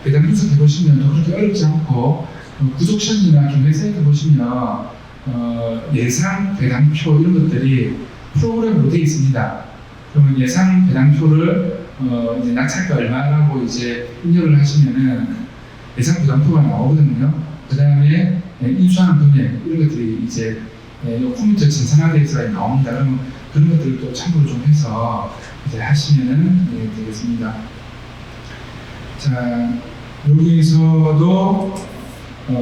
배당 분석해 보시면 또 그렇게 어렵지 않고 구독션이나 경매사이트 보시면 예상 배당표 이런 것들이 프로그램으로 되어 있습니다. 그러면 예상 배당표를 이제 낙찰가 얼마라고 이제 입력을 하시면은 예상 배당표가 나오거든요. 그 다음에 인수하는 금액 이런 것들이 이제 컴퓨터 전산화돼서 나옵니다. 그러면 그런 것들을 또 참고를 좀 해서 이제 하시면은 되겠습니다. 자, 여기서도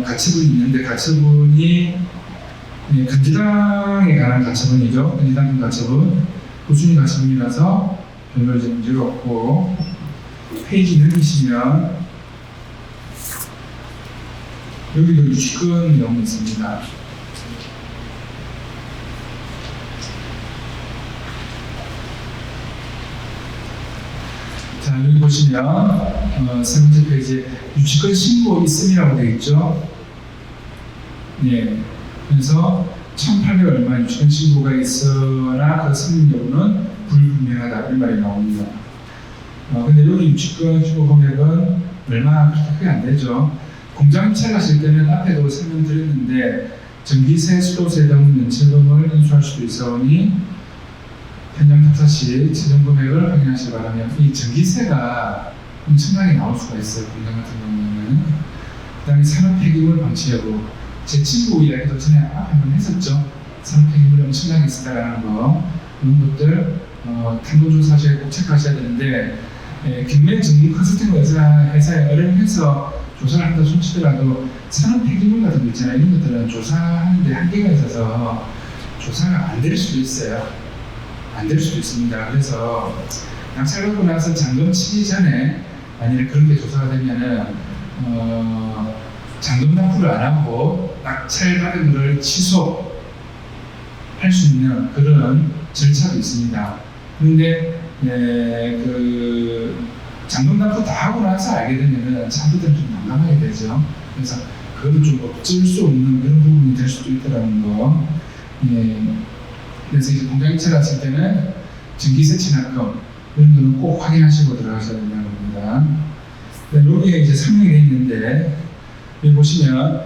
가처분이 있는데 가처분이 근저당에 관한 가처분이죠. 근저당 가처분, 우순위 가처분이라서 별로 문제가 없고 페이지 넘기시면 여기도 유치권 내용이 있습니다. 자, 여기 보시면 세 번째 페이지에 유치권 신고 있음이라고 되어 있죠. 예. 그래서 1,800 얼마 유치권 신고가 있으나 그 승인 여부는 불분명하다 이런 말이 나옵니다. 근데 여기 유치권 신고 금액은 얼마 그렇게 크게 안 되죠. 공장 입찰하실 때는 앞에도 설명드렸는데 전기세, 수도세 등 면책금을 인수할 수도 있어오니 현장 탑사 시 최종 금액을 확인하시기 바라며 이 전기세가 엄청나게 나올 수가 있어요. 공장 같은 경우는. 그 다음에 산업 폐기물 방치 여부. 제 친구 이야기도 전에 한번 했었죠. 산업 폐기물이 엄청나게 있다라는 거. 이런 것들 탄도조사하셔야 꼭 체크하셔야 되는데 경매 전문 컨설팅 회사에 의뢰해서 조사를 한다 손치더라도 산업 폐기물 같은 거 있잖아요. 이런 것들은 조사하는데 한계가 있어서 조사가 안 될 수도 있어요. 안 될 수도 있습니다. 그래서 낙찰받고 나서 잔금 치기 전에 만약에 그런 게 조사가 되면은 잔금 납부를 안 하고 낙찰받은 것을 취소할 수 있는 그런 절차도 있습니다. 그런데 그 잔금 납부 다 하고 나서 알게 되면은 차부터는 좀 난감하게 되죠. 그래서 그거는 좀 어쩔 수 없는 그런 부분이 될 수도 있다는 거. 그래서 이제 공장 입찰하실 때는 전기세 진압금 이런 거는 꼭 확인하시고 들어가셔야 된다는 겁니다. 여기에 이제 설명이 되어 있는데 여기 보시면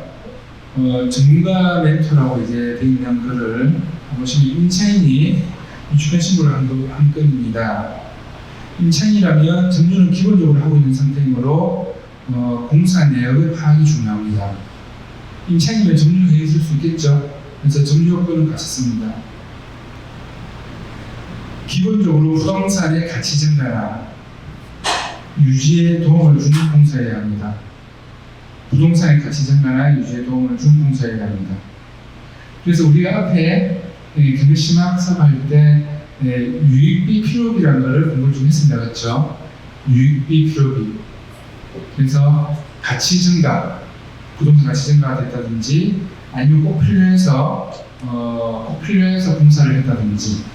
전문가 멘토라고 이제 되어 있는 글을 보시면 임차인이 유치권 신고를 한 건입니다. 임차인이라면 점유는 기본적으로 하고 있는 상태이므로 공사 내역의 파악이 중요합니다. 임차인이면 점유해 있을 수 있겠죠. 그래서 점유 요건을 같이 씁니다. 기본적으로 부동산의 가치 증가나 유지에 도움을 주는 공사여야 합니다. 부동산의 가치 증가나 유지에 도움을 주는 공사여야 합니다. 그래서 우리가 앞에 경매 심화학습 할 때 유익비 필요비라는 것을 공부를 좀 했습니다. 그렇죠? 유익비 필요비. 그래서 가치 증가, 부동산 가치 증가가 됐다든지 아니면 꼭 필요해서 공사를 했다든지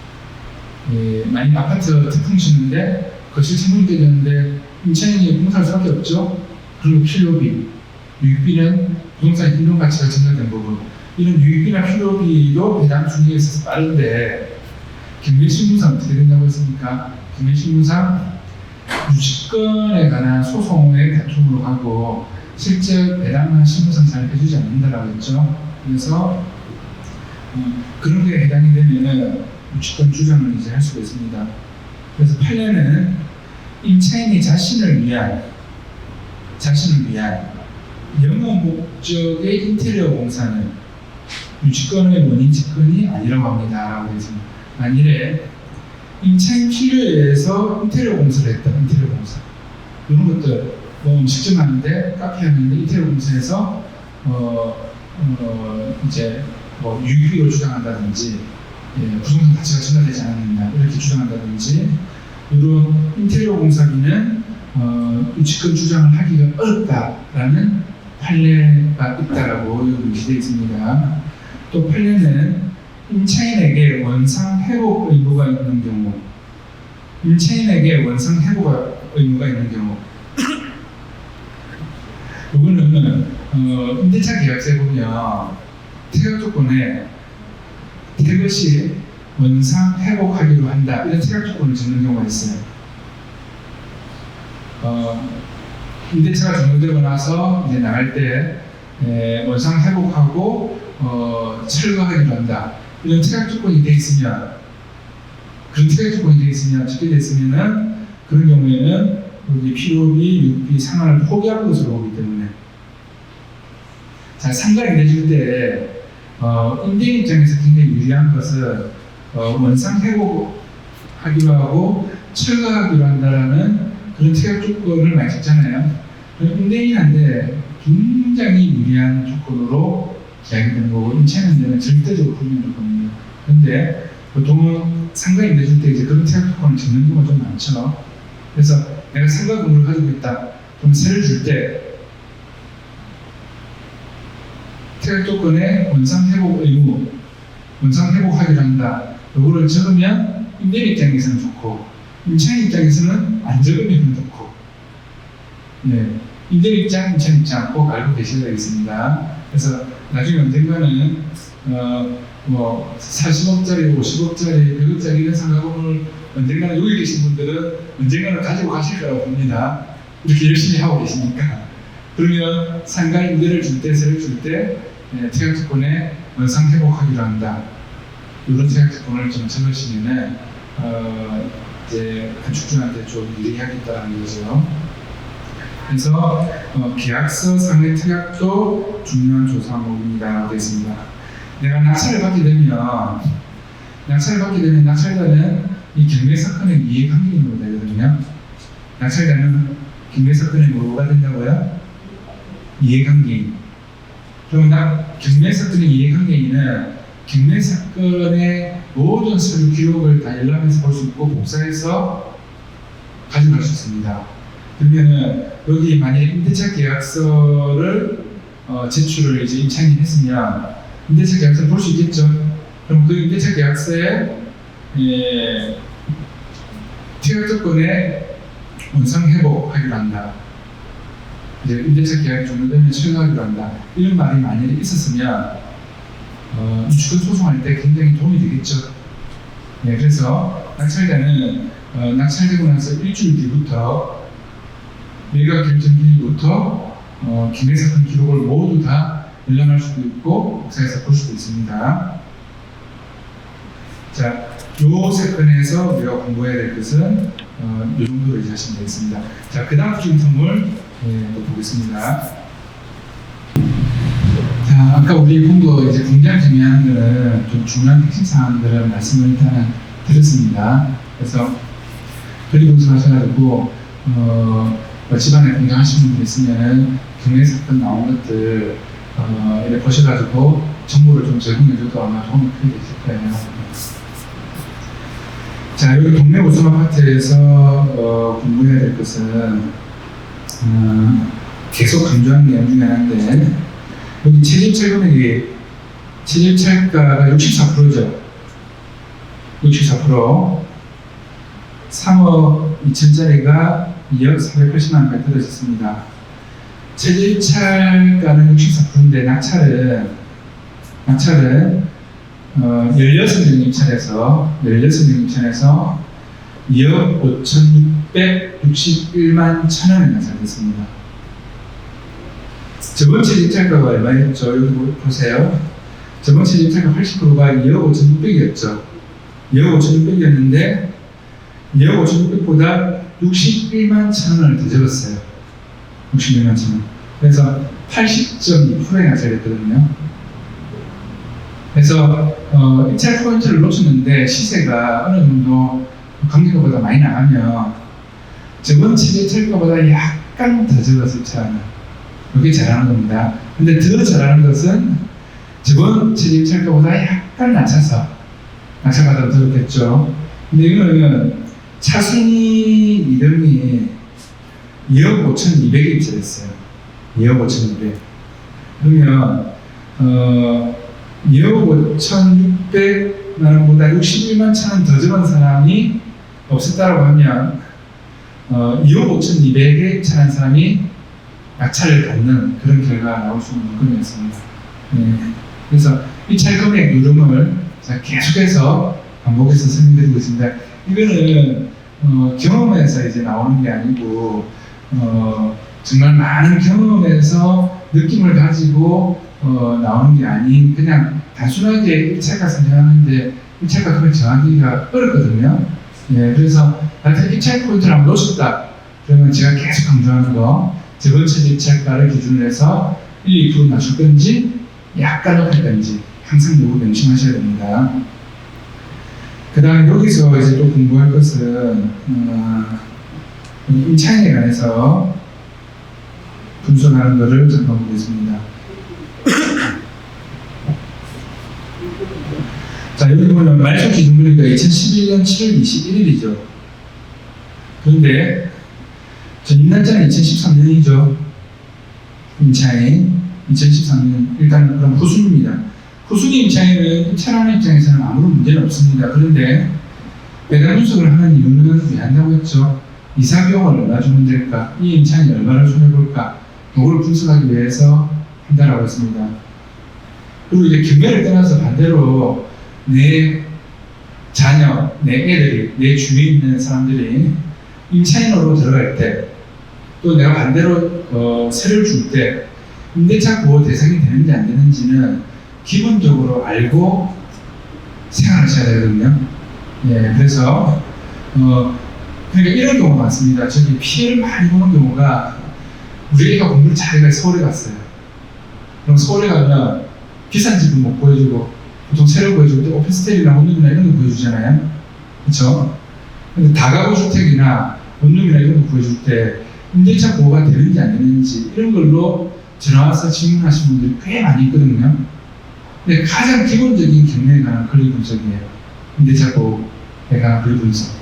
만약 아파트 태풍 치는데 거실 창문이 깨졌는데 임차인이 공사할 수밖에 없죠. 그리고 필요비, 유익비는 부동산 인동 가치가 증가된 부분. 이런 유익비나 필요비도 배당 순위에 있어서 빠른데 경매신고상 어떻게 된다고 했습니까? 경매신고상 유치권에 관한 소송의 다툼으로 가고 실제 배당은 신고상 잘 해주지 않는다라고 했죠. 그래서 그런 게 해당이 되면은 유치권 주장을 이제 할 수가 있습니다. 그래서 판례는 임차인이 자신을 위한 영업 목적의 인테리어 공사는 유치권의 원인 직권이 아니라고 합니다. 라고 해서 만일에 임차인 필요에 의해서 인테리어 공사를 했다. 인테리어 공사 이런 것들 뭐 음식점 하는데 카페 하는데 인테리어 공사에서 이제 뭐 유익비로 주장한다든지 부동산 가치가 증가되지 않았느냐 이렇게 주장한다든지 이런 인테리어 공사비는 유치권 주장을 하기가 어렵다라는 판례가 있다라고 명시되어 있습니다. 또 판례는 임차인에게 원상 회복 의무가 있는 경우, 임차인에게 원상 회복 의무가 있는 경우, 이거는 임대차 계약서에 보면 퇴각 조건에 퇴거 시 원상 회복하기로 한다 이런 퇴각 조건을 적는 경우가 있어요. 임대차가 종료되고 나서 이제 나갈 때 원상 회복하고 철거하기로 한다 이런 퇴각 조건이 돼 있으면, 그런 퇴각 조건이 돼 있으면, 적게 됐으면은 그런 경우에는 여기 필요비, 육비, 상환을 포기하는 것으로 보기 때문에, 자, 상가를 내줄 때 임대인 입장에서 굉장히 유리한 것은 원상 회복하기로 하고 철거하기로 한다라는 그런 퇴각 조건을 많이 적잖아요. 임대인한테 굉장히 유리한 조건으로 이야기되는 거고, 임차인한테는 절대적으로 불리한 조건입니다. 그런데 보통은 상가에 내줄 때 이제 그런 퇴각 조건을 적는 경우가 좀 많죠. 그래서 내가 상가 건물을 가지고 있다, 그럼 세를 줄 때 퇴각 조건에 원상 회복 의무, 원상 회복하기로 한다, 요거를 적으면 임대인 입장에서는 좋고, 임차인 입장에서는 안 적으면 좋고, 네, 임대인 입장, 임차인 입장 꼭 알고 계셔야 되겠습니다. 그래서 나중에 언젠가는 40억짜리, 50억짜리, 100억짜리 이런 상가 건물 언젠가는 여기 계신 분들은 언젠가는 가지고 가실 거라고 봅니다. 이렇게 열심히 하고 계시니까. 그러면 상가 임대를 줄 때, 세를 줄 때 퇴각 조건에 원상 회복하기로 한다, 이런 퇴각 조건을 좀 적으시면은 이제 건축주한테 좀 유리하겠다는 거죠. 그래서 계약서 상의 퇴각도 중요한 조사 항목입니다라고 되어 있습니다. 내가 낙찰을 받게 되면 낙찰자는 이 경매사건의 이해관계인으로 되거든요. 낙찰자는 경매사건의 뭐가 된다고요? 이해관계인. 그러면 경매사건의 이해관계인은 경매사건의 모든 서류 기록을 다 열람해서 볼 수 있고 복사해서 가져갈 수 있습니다. 그러면은 여기 만약에 임대차 계약서를 제출을 이제 임차인이 했으면 임대차 계약서를 볼 수 있겠죠. 그럼 그 임대차 계약서에 퇴각 조건에 원상 회복하기로 한다, 이제 임대차 계약이 종료되면 철거하기로 한다, 이런 말이 만약에 있었으면 주거 소송할 때 굉장히 도움이 되겠죠. 네, 그래서 낙찰자는 낙찰되고 나서 일주일 뒤부터, 매각 결정 일부터 경매사건 기록을 모두 다 열람할 수도 있고 복사해서 볼 수도 있습니다. 자, 요 사건에서 우리가 공부해야 될 것은 이 정도로 이제 하시면 되겠습니다. 자, 그 다음 주인 선물 또 보겠습니다. 자, 아까 우리 본거 이제 공장 정리하는 거는 좀 중요한 핵심 사항들을 말씀을 일단은 드렸습니다. 그래서 권리 분석하셔가지고 집안에 공장하시는 분들 있으면 경매사건 나온 것들 이렇게 보셔가지고 정보를 좀 제공해줘도 아마 도움이 크게 되실 거예요. 자, 여기 동네 오som 아파트에서 공부해야 될 것은 계속 강조하는 내용 중에 하나인데, 여기 체집철 금액이, 체집철가가 64%죠. 64%. 3억 2천짜리가 2억 480만 원까지 떨어졌습니다. 체집철가는 64%인데 낙찰은 16명 입찰에서 2억 5,661만 1,000원에 낙찰됐습니다. 저번 체집철가가 얼마였죠? 여기 보세요. 저번 체집철가 80%가 2억 5,600이었죠. 2억 5,600이었는데 2억 5,600보다 61만 1,000원을 더 적었어요. 61만 1,000원. 그래서 80.2%에 낙찰됐거든요. 그래서 입찰 포인트를 놓쳤는데 시세가 어느 정도 강력보다 많이 나가면 저번 체집철가보다 약간 더 적어서 입찰하는, 이게 잘하는 겁니다. 근데 더 잘하는 것은 저번 체집철가보다 약간 낮춰서 낙찰받아도 더 좋겠죠. 근데 이거는 차순위 이름이 2억 5,200에 입찰했어요. 2억 5,200. 그러면 2억 5,600만 원보다 61만 천 원 더 적은 사람이 없었다고 하면 2억 5,200에 천한 사람이 낙찰을 받는 그런 결과가 나올 수 있는 문건이었습니다. 그래서 입찰 금액 누름을 제가 계속해서 반복해서 설명드리고 있습니다. 이거는 경험에서 이제 나오는 게 아니고 정말 많은 경험에서 느낌을 가지고 나오는 게 아닌 그냥 단순하게 일차가 선정하는데 일차가 그걸 정하기가 어렵거든요. 그래서 나한테 일차 포인트를 한번 놓쳤다 그러면 제가 계속 강조하는 거 저번 주 일차가를 기준으로 해서 1, 2% 낮출 건지 약간 높일 건지 항상 요거 명심하셔야 됩니다. 그 다음에 여기서 이제 또 공부할 것은 임차인에 관해서 분석하는 것을 잠깐 보겠습니다. 자, 여기 보면 말소 기준금리가 2011년 7월 21일이죠. 그런데 전입날짜는 2013년이죠. 임차인 2013년 일단 그럼 후순입니다. 후순위 임차인은 입찰하는 입장에서는 아무런 문제는 없습니다. 그런데 배당 분석을 하는 이유는 왜 한다고 했죠? 이사 비용을 얼마 주면 될까? 이 임차인이 얼마를 손해볼까? 이걸 분석하기 위해서 한다라고 했습니다. 그리고 이제 경매를 떠나서 반대로 내 자녀, 내 애들이, 내 주위에 있는 사람들이 임차인으로 들어갈 때, 또 내가 반대로 세를 줄 때 임대차 보호 대상이 되는지 안 되는지는 기본적으로 알고 생활하셔야 되거든요. 그래서 그러니까 이런 경우가 많습니다. 저기 피해를 많이 보는 경우가 우리 애가 공부를 잘해서 서울에 갔어요. 그럼 서울에 가면 비싼 집은 못 보여주고 보통 세를 보여줄 때 오피스텔이나 원룸이나 이런 거 보여주잖아요. 그렇죠? 근데 다가구 주택이나 원룸이나 이런 거 보여줄 때 임대차 보호가 되는지 안 되는지 이런 걸로 전화 와서 질문하시는 분들이 꽤 많이 있거든요. 근데 가장 기본적인 경매에 관한 권리 분석이에요. 임대차 보호에 관한 권리 분석.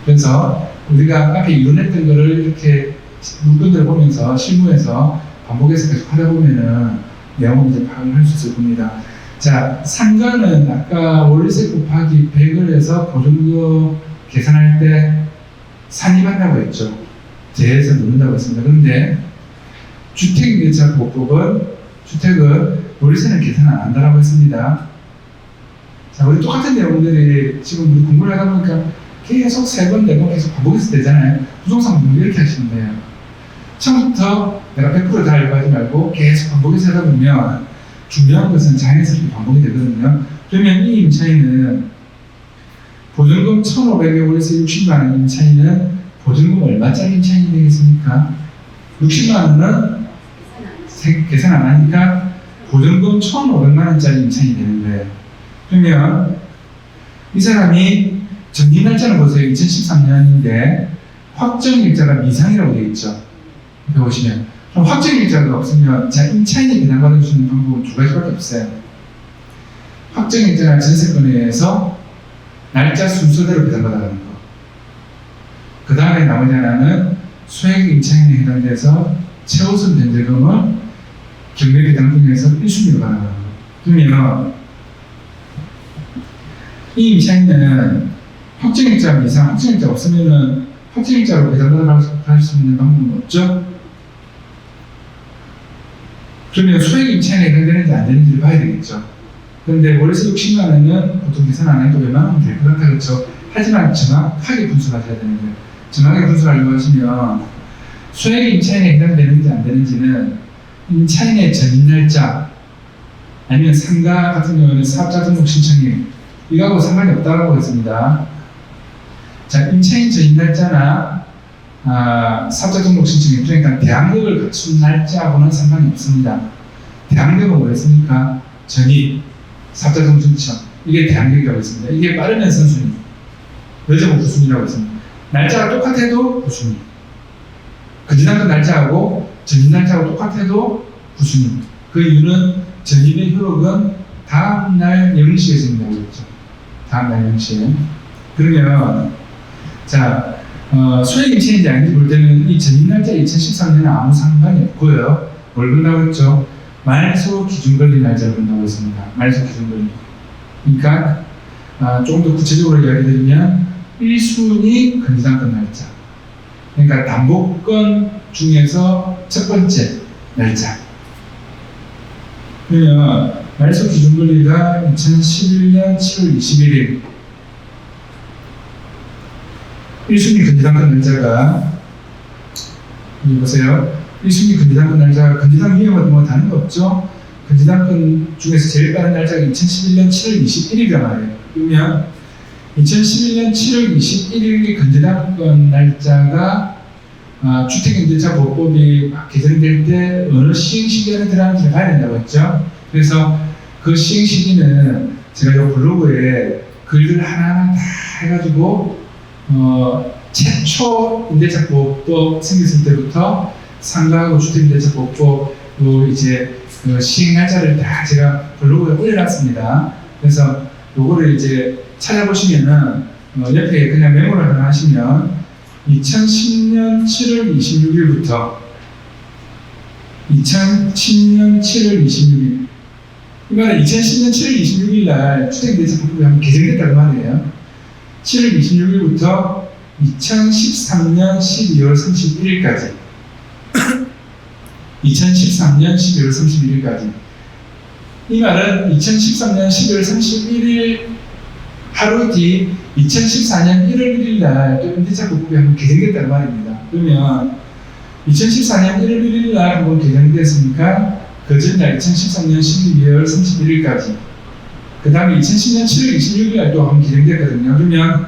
그래서 우리가 앞에 이론했던 거를 이렇게 문건들을 보면서 실무에서 반복해서 계속 하다 보면은 내용을 이제 파악을 할 수 있을 겁니다. 자, 상가는 아까 월세 곱하기 100을 해서 보증금 계산할 때 산입한다고 했죠. 제에서 넣는다고 했습니다. 그런데 주택임대차보호법은 주택은 월세는 계산 안 한다고 했습니다. 자, 우리 똑같은 내용들이 지금 우리 공부를 하다 보니까 계속 3번, 4번 계속 반복해서 되잖아요. 부동산 공부 이렇게 하시면 돼요. 처음부터 내가 100% 다 알고 하지 말고 계속 반복해서 하다 보면 중요한 것은 자연스럽게 반복이 되거든요. 그러면 이 임차인은 보증금 1,500에 월세 60만 원 임차인은 보증금 얼마짜리 임차인이 되겠습니까? 60만 원은 계산 안 하니까 보증금 1,500만 원짜리 임차인이 되는 거예요. 그러면 이 사람이 정리 날짜는 보세요. 2013년인데 확정일자가 미상이라고 되어 있죠. 여기 보시면 그럼 확정일자가 없으면 자 임차인이 배당받을 수 있는 방법은 두 가지밖에 없어요. 확정일자나 전세권에서 날짜 순서대로 배당받아가는 거. 그 다음에 나머지 하나는 소액 임차인에 해당돼서 최우선 변제금을 경매 배당 중에서 1순위로 받아가는 거. 그러면 이 임차인은 확정일자 이상 확정일자 없으면은 확정일자로 배당받을 수 있는 방법은 없죠. 그러면 소액 임차인에 해당되는지 안 되는지를 봐야 되겠죠. 그런데 월세 60만 원은 보통 계산 안 해도 웬만하면 될 것 같다 그렇죠. 하지만 정확하게 분석하셔야 되는 거예요. 정확하게 분석하려고 하시면 소액 임차인에 해당되는지 안 되는지는 임차인의 전입 날짜 아니면 상가 같은 경우는 사업자 등록 신청일 이거하고 상관이 없다고 했습니다. 자, 임차인 전입 날짜나 사업자 등록 신청일 그러니까 대항력을 갖춘 날짜하고는 상관이 없습니다. 대항력은 뭐였습니까? 전입, 사업자 등록 신청 이게 대항력이라고 했습니다. 이게 빠르면 선순위, 늦으면 후순위라고 했습니다. 날짜가 똑같아도 후순위. 그 지난번 날짜하고 전입 날짜하고 똑같아도 후순위. 그 이유는 전입의 효력은 다음날 0시에 생긴다고 했죠. 다음날 0시에. 그러면 자 소액 임차인인지 아닌지 볼 때는 이 전입 날짜 2013년에 아무 상관이 없고요. 뭘 본다고 했죠? 말소 기준권리 날짜를 본다고 했습니다. 말소 기준권리. 그러니까 조금 더 구체적으로 이야기 드리면 1순위 건지당권 날짜. 그러니까 담보권 중에서 첫 번째 날짜. 그러면 말소 기준권리가 2011년 7월 21일 1순위 건지당권 날짜가 여기 보세요. 1순위 건지당권 날짜가 건지당 위험하고 뭐 다른 거 없죠? 건지당권 중에서 제일 빠른 날짜가 2011년 7월 21일이란 말이에요. 그러면 2011년 7월 21일이 건지당권 날짜가 주택임대차보호법이 개정될 때 어느 시행시기 안에 들어가는지 봐야 된다고 했죠. 그래서 그 시행시기는 제가 이 블로그에 글들 하나하나 다 해가지고 최초 임대차보호법 생겼을 때부터 상가하고 주택임대차보호법 이제 그 시행 날짜를 다 제가 블로그에 올려놨습니다. 그래서 요거를 이제 찾아보시면은 옆에 그냥 메모를 하나 하시면 2010년 7월 26일부터 2010년 7월 26일 이 말은 2010년 7월 26일 날 주택임대차보호법이 한번 개정됐다고 말이에요. 7월 26일부터 2013년 12월 31일까지 2013년 12월 31일까지 이 말은 2013년 12월 31일 하루 뒤 2014년 1월 1일 날 또 임대차보호법이 한번 개정됐다는 말입니다. 그러면 2014년 1월 1일 날 한번 개정됐으니까 그 전날 2013년 12월 31일까지 그 다음에 2010년 7월 26일 날 또 한번 개정됐거든요. 그러면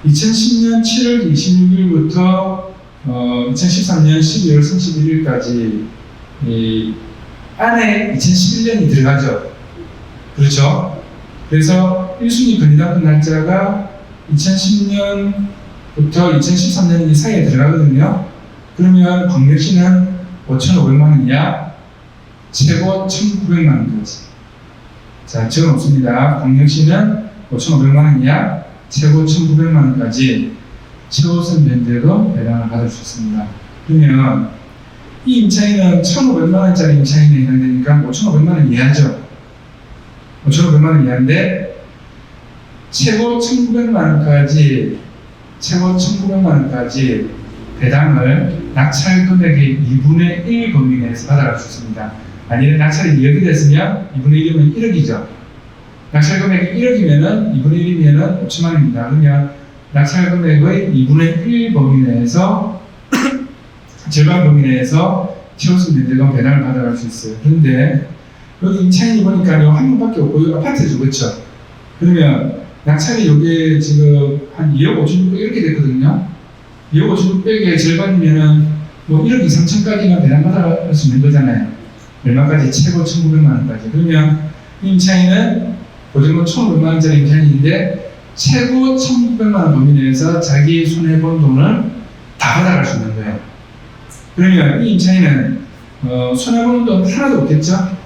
2010년 7월 26일부터 2013년 12월 31일까지 이 안에 2011년이 들어가죠. 그렇죠? 그래서 1순위 건지당권 날짜가 2010년부터 2013년 이 사이에 들어가거든요. 그러면 광역시는 5,500만 원 이하, 최고 1,900만 원까지. 자, 적은 없습니다. 광역시는 5,500만 원 이하, 최고 1,900만 원까지 최우선 면제로 배당을 받을 수 있습니다. 그러면 이 임차인은 1,500만 원짜리 임차인에 해당되니까 5,500만 원 이하죠. 5,500만 원 이하인데 최고 1,900만 원까지 배당을 낙찰 금액의 2분의 1 범위 내에서 받아갈 수 있습니다. 만약에 낙찰이 2억이 됐으면 2분의 1이면 1억이죠. 낙찰 금액이 1억이면은 2분의 1이면은 5천만 원입니다. 그러면 낙찰 금액의 2분의 1 범위 내에서 절반 범위 내에서 최우선 면제금 배당을 받아갈 수 있어요. 그런데 여기 임차인이 보니까 한 분밖에 없고 아파트죠, 그렇죠? 그러면 낙찰이 여기에 지금 한 2억 5천 6백 이렇게 됐거든요. 2억 5천 6백의 절반이면은 뭐 1억 2, 3천까지만 배당 받아갈 수 있는 거잖아요. 얼마까지? 최고 1,900만 원까지. 그러면 임차인은 보증금 1,500만 원짜리 임차인인데 최고 1,900만 원 범위 내에서 자기 손해본 돈을 다 받아갈 수 있는 거예요. 그러면 이 임차인은 손해보는 돈 하나도 없겠죠?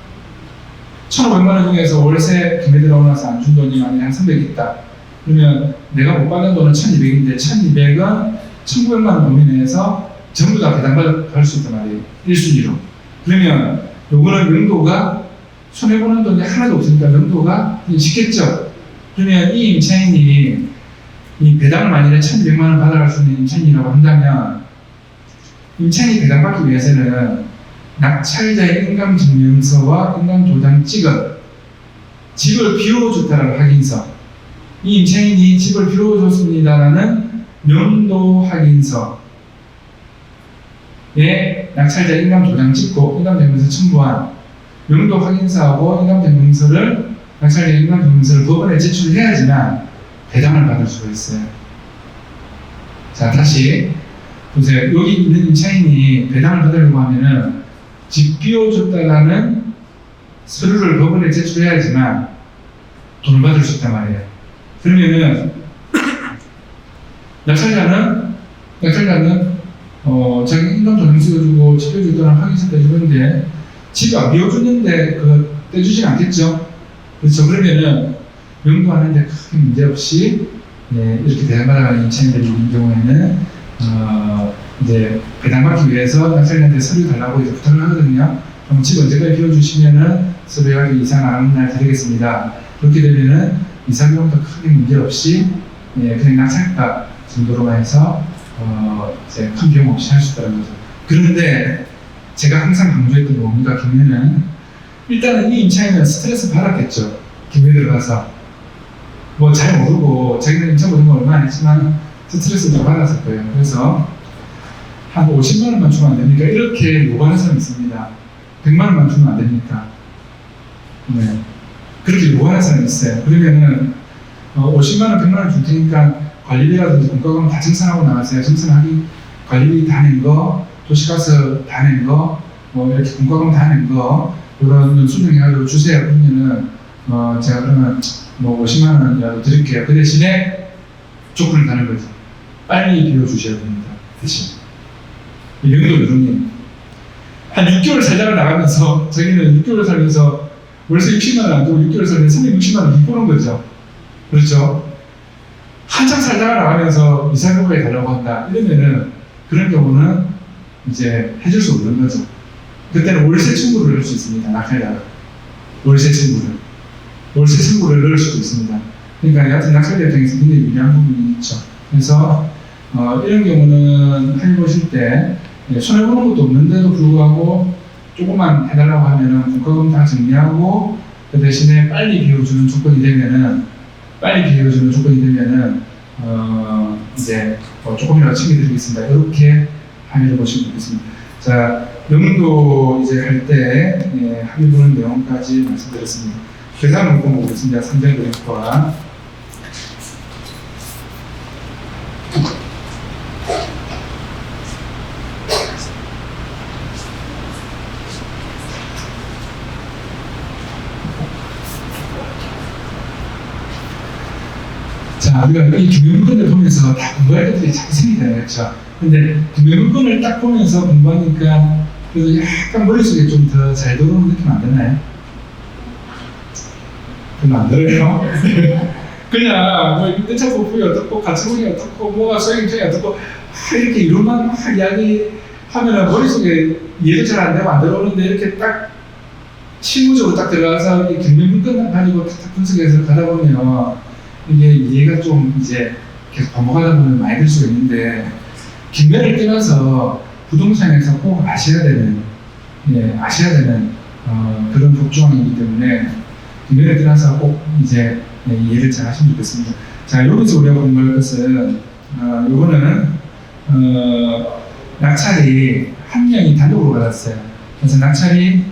1,500만 원 중에서 월세 금액 들어오고 나서 안 준 돈이 만약에 한 300 있다. 그러면 내가 못 받은 돈은 1,200인데 1,200은 1,900만 원 범위 내에서 전부 다 배당받을 수 있단 말이에요. 1순위로. 그러면 요거는 명도가 손해보는 돈이 하나도 없으니까 명도가 쉽겠죠? 그러면 이 임차인이 이 배당을 만약에 1,200만 원 받아갈 수 있는 임차인이라고 한다면 임차인이 배당받기 위해서는 낙찰자의 인감증명서와 인감도장찍은 집을 비워줬다는 확인서, 이 임차인이 집을 비워줬습니다라는 명도 확인서에 낙찰자 인감도장 찍고 인감증명서 첨부한 명도 확인서하고 인감증명서를 낙찰자 인감증명서를 법원에 제출해야지만 배당을 받을 수가 있어요. 자, 다시 보세요. 여기 있는 임차인이 배당을 받으려고 하면은 집 비워줬다라는 서류를 법원에 제출해야지만 돈을 받을 수 있단 말이에요. 그러면은 낙찰자는 자기 인감도장 찍어주고 집 비워줬다는 확인서 떼주는데 집 안 비워줬는데 그거 떼주진 않겠죠? 그렇죠. 그러면은 명도하는데 크게 문제없이 이렇게 배당받아가는 임차인들이 있는 경우에는 이제 배당받기 위해서 낙찰자한테 서류 달라고 이제 부탁을 하거든요. 그럼 집 언제까지 비워주시면은 서류하기 이사 나가는 날 드리겠습니다. 그렇게 되면은 이사 비용도 크게 문제 없이 그냥 낙찰가 정도로만 해서 이제 큰 비용 없이 할 수 있다는 거죠. 그런데 제가 항상 강조했던 게 뭡니까? 경매는 일단은 이 임차인은 스트레스 받았겠죠. 경매 들어가서 뭐 잘 모르고 자기는 임차 보는 거 얼마 안 했지만 스트레스를 받았을 거예요. 그래서 한 50만 원만 주면 안 됩니까? 이렇게 요구하는 사람이 있습니다. 100만 원만 주면 안 됩니까? 네. 그렇게 요구하는 사람이 있어요. 그러면은 50만 원, 100만 원 줄 테니까 관리비라든지 공과금 다 정산하고 나가세요. 정산하기 관리비 다 낸 거, 도시가스 다 낸 거, 뭐 이렇게 공과금 다 낸 거 이런 수정해가지고 주세요. 그러면은 제가 그러면 뭐 50만 원이라도 드릴게요. 그 대신에 조건을 다는 거죠. 빨리 비워주셔야 됩니다. 대신 이 정도 요령이 한 6개월 살다가 나가면서 저희는 6개월 살면서 월세 60만 원 안 주고 6개월 살면서 360만 원 빚보는 거죠. 그렇죠? 한참 살다가 나가면서 이사료까지 달라고 한다. 이러면은 그런 경우는 이제 해줄 수 없는 거죠. 그때는 월세 청구를 넣을 수 있습니다. 낙찰자가 월세 청구를 넣을 수도 있습니다. 그러니까 여하튼 낙찰자 입장에서 굉장히 유리한 부분이 있죠. 그래서 이런 경우는 해보실 때 손해보는 것도 없는데도 불구하고 조금만 해달라고 하면은 공과금 다 정리하고 그 대신에 빨리 비워주는 조건이 되면은 이제 조금이라도 챙겨드리겠습니다. 이렇게 합의를 보시면 되겠습니다. 자, 명도 이제 할 때 합의 보는 내용까지 말씀드렸습니다. 그 다음 문구 보겠습니다. 3절 그래프와 자, 우리가 이 금융권을 보면서 다 공부할 것들이 자꾸 생기잖아요. 그렇죠? 근데 금융권을 딱 보면서 공부하니까 그래도 약간 머릿속에 좀 더 잘 들어오는 느낌 안 드나요? 그럼 안 들어요? 그냥 뭐 임대차 보풀이 어떻고 가처분이 어떻고 뭐가 소액임차이 어떻고 이렇게 이론만 막 이야기하면 머릿속에 이해도 잘 안 되고 안 들어오는데 이렇게 딱 실무적으로 딱 들어가서 이 금융권만 가지고 탁탁 분석해서 가다 보면 이게 이해가 좀 이제 계속 반복하다 보면 많이 들 수가 있는데 김매를 떠나서 부동산에서 꼭 아셔야 되는 그런 법조항이기 때문에 김매를 떠나서 꼭 이제 이해를 잘 하시면 좋겠습니다. 자, 여기서 우리가 공부할 것은 요거는 낙찰이 한 명이 단독으로 받았어요. 그래서 낙찰이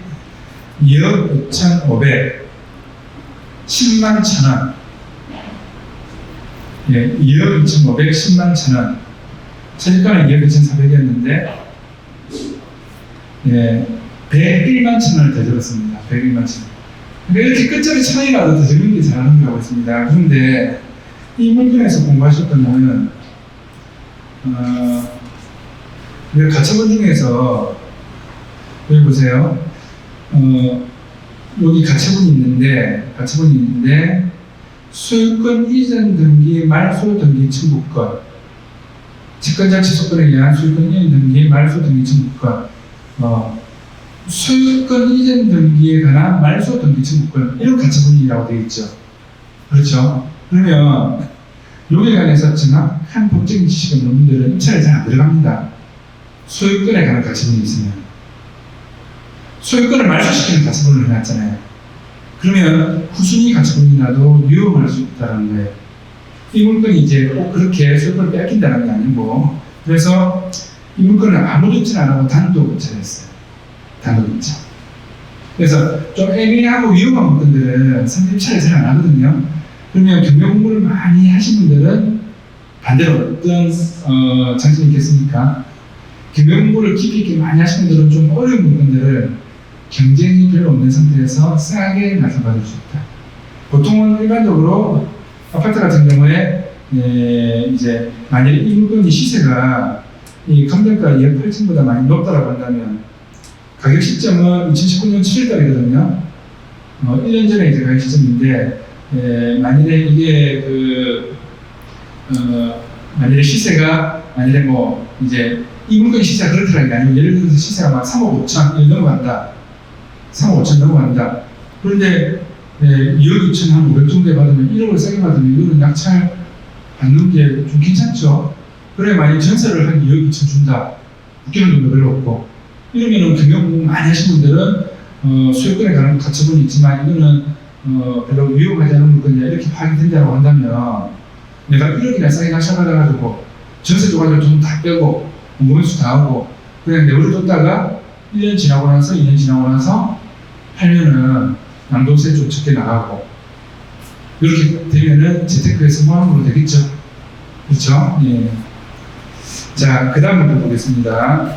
2억 5,500 10만 1,000원 2억 2,500 10만 1,000원 최저가는 2억 2,400이었는데 101만 1,000원을 더 들었습니다. 101만 1,000원. 그러니까 이렇게 끝자리 차이라도 더 적는 게 잘하는 거라고 했습니다. 그런데 이 물건에서 공부하셨던 거는 우리가 가처분 중에서 여기 보세요. 여기 가처분이 있는데 소유권 이전 등기 말 소유 등기 청구권 집권자 취소권에 의한 소유권 이전 등기 말 소유 등기 청구권 소유권 이전 등기에 관한 말 소유 등기 청구권 이런 가처분이라고 되어 있죠. 그렇죠? 그러면 여기에 관해서 정확한 법적인 지식이 없는 분들은 입찰에 잘 안 들어갑니다. 소유권에 관한 가처분이 있으면 소유권을 말소시키는 가처분을 해놨잖아요. 그러면 후순위 가처분이라도 위험할 수 있다는 거예요. 이 물건이 이제 꼭 그렇게 소유권을 뺏긴다는 게 아니고 그래서 이 물건을 아무도 입찰 안 하고 단독 입찰했어요. 단독 입찰. 그래서 좀 애매하고 위험한 물건들은 상대 입찰을 잘 안 하거든요. 그러면 경매 공부를 많이 하신 분들은 반대로 어떤 장점이 있겠습니까? 경매 공부를 깊이 있게 많이 하신 분들은 좀 어려운 물건들을 경쟁이 별로 없는 상태에서 싸게 낙찰받을 수 있다. 보통은 일반적으로 아파트 같은 경우에 이제 만약에 이 물건이 시세가 이 감정가 2억 8천보다 많이 높다라고 한다면 가격 시점은 2019년 7월달이거든요. 1년 전에 이제 가격 시점인데 만일에 이게 만일에 시세가 만일에 뭐 이제 이 물건 시세가 그렇더라는 게 아니고 예를 들어서 시세가 막 3억 5천 이 넘어간다. 3억 5천 넘어간다. 그런데 2억 2천 한 500 정도에 받으면 1억을 세게 받으면 이거는 낙찰 받는 게 좀 괜찮죠. 그래 만약 전세를 한 2억 2천 준다. 웃기는 돈도 별로 없고 이러면은 경영 공부 많이 하신 분들은 수요권에 관한 가처분이 있지만 이거는 별로 위험하지 않은 물건이야 이렇게 파악이 된다고 한다면 내가 1억이나 싸게 낙찰받아가지고 전세 줘가지고 돈 다 빼고 공공연수 다 하고 그냥 내버려 뒀다가 1년 지나고 나서 2년 지나고 나서 팔면은 양도세 좀 적게 나가고 이렇게 되면은 재테크에서 무함으로 되겠죠. 그렇죠? 예. 자, 그 다음부터 보겠습니다.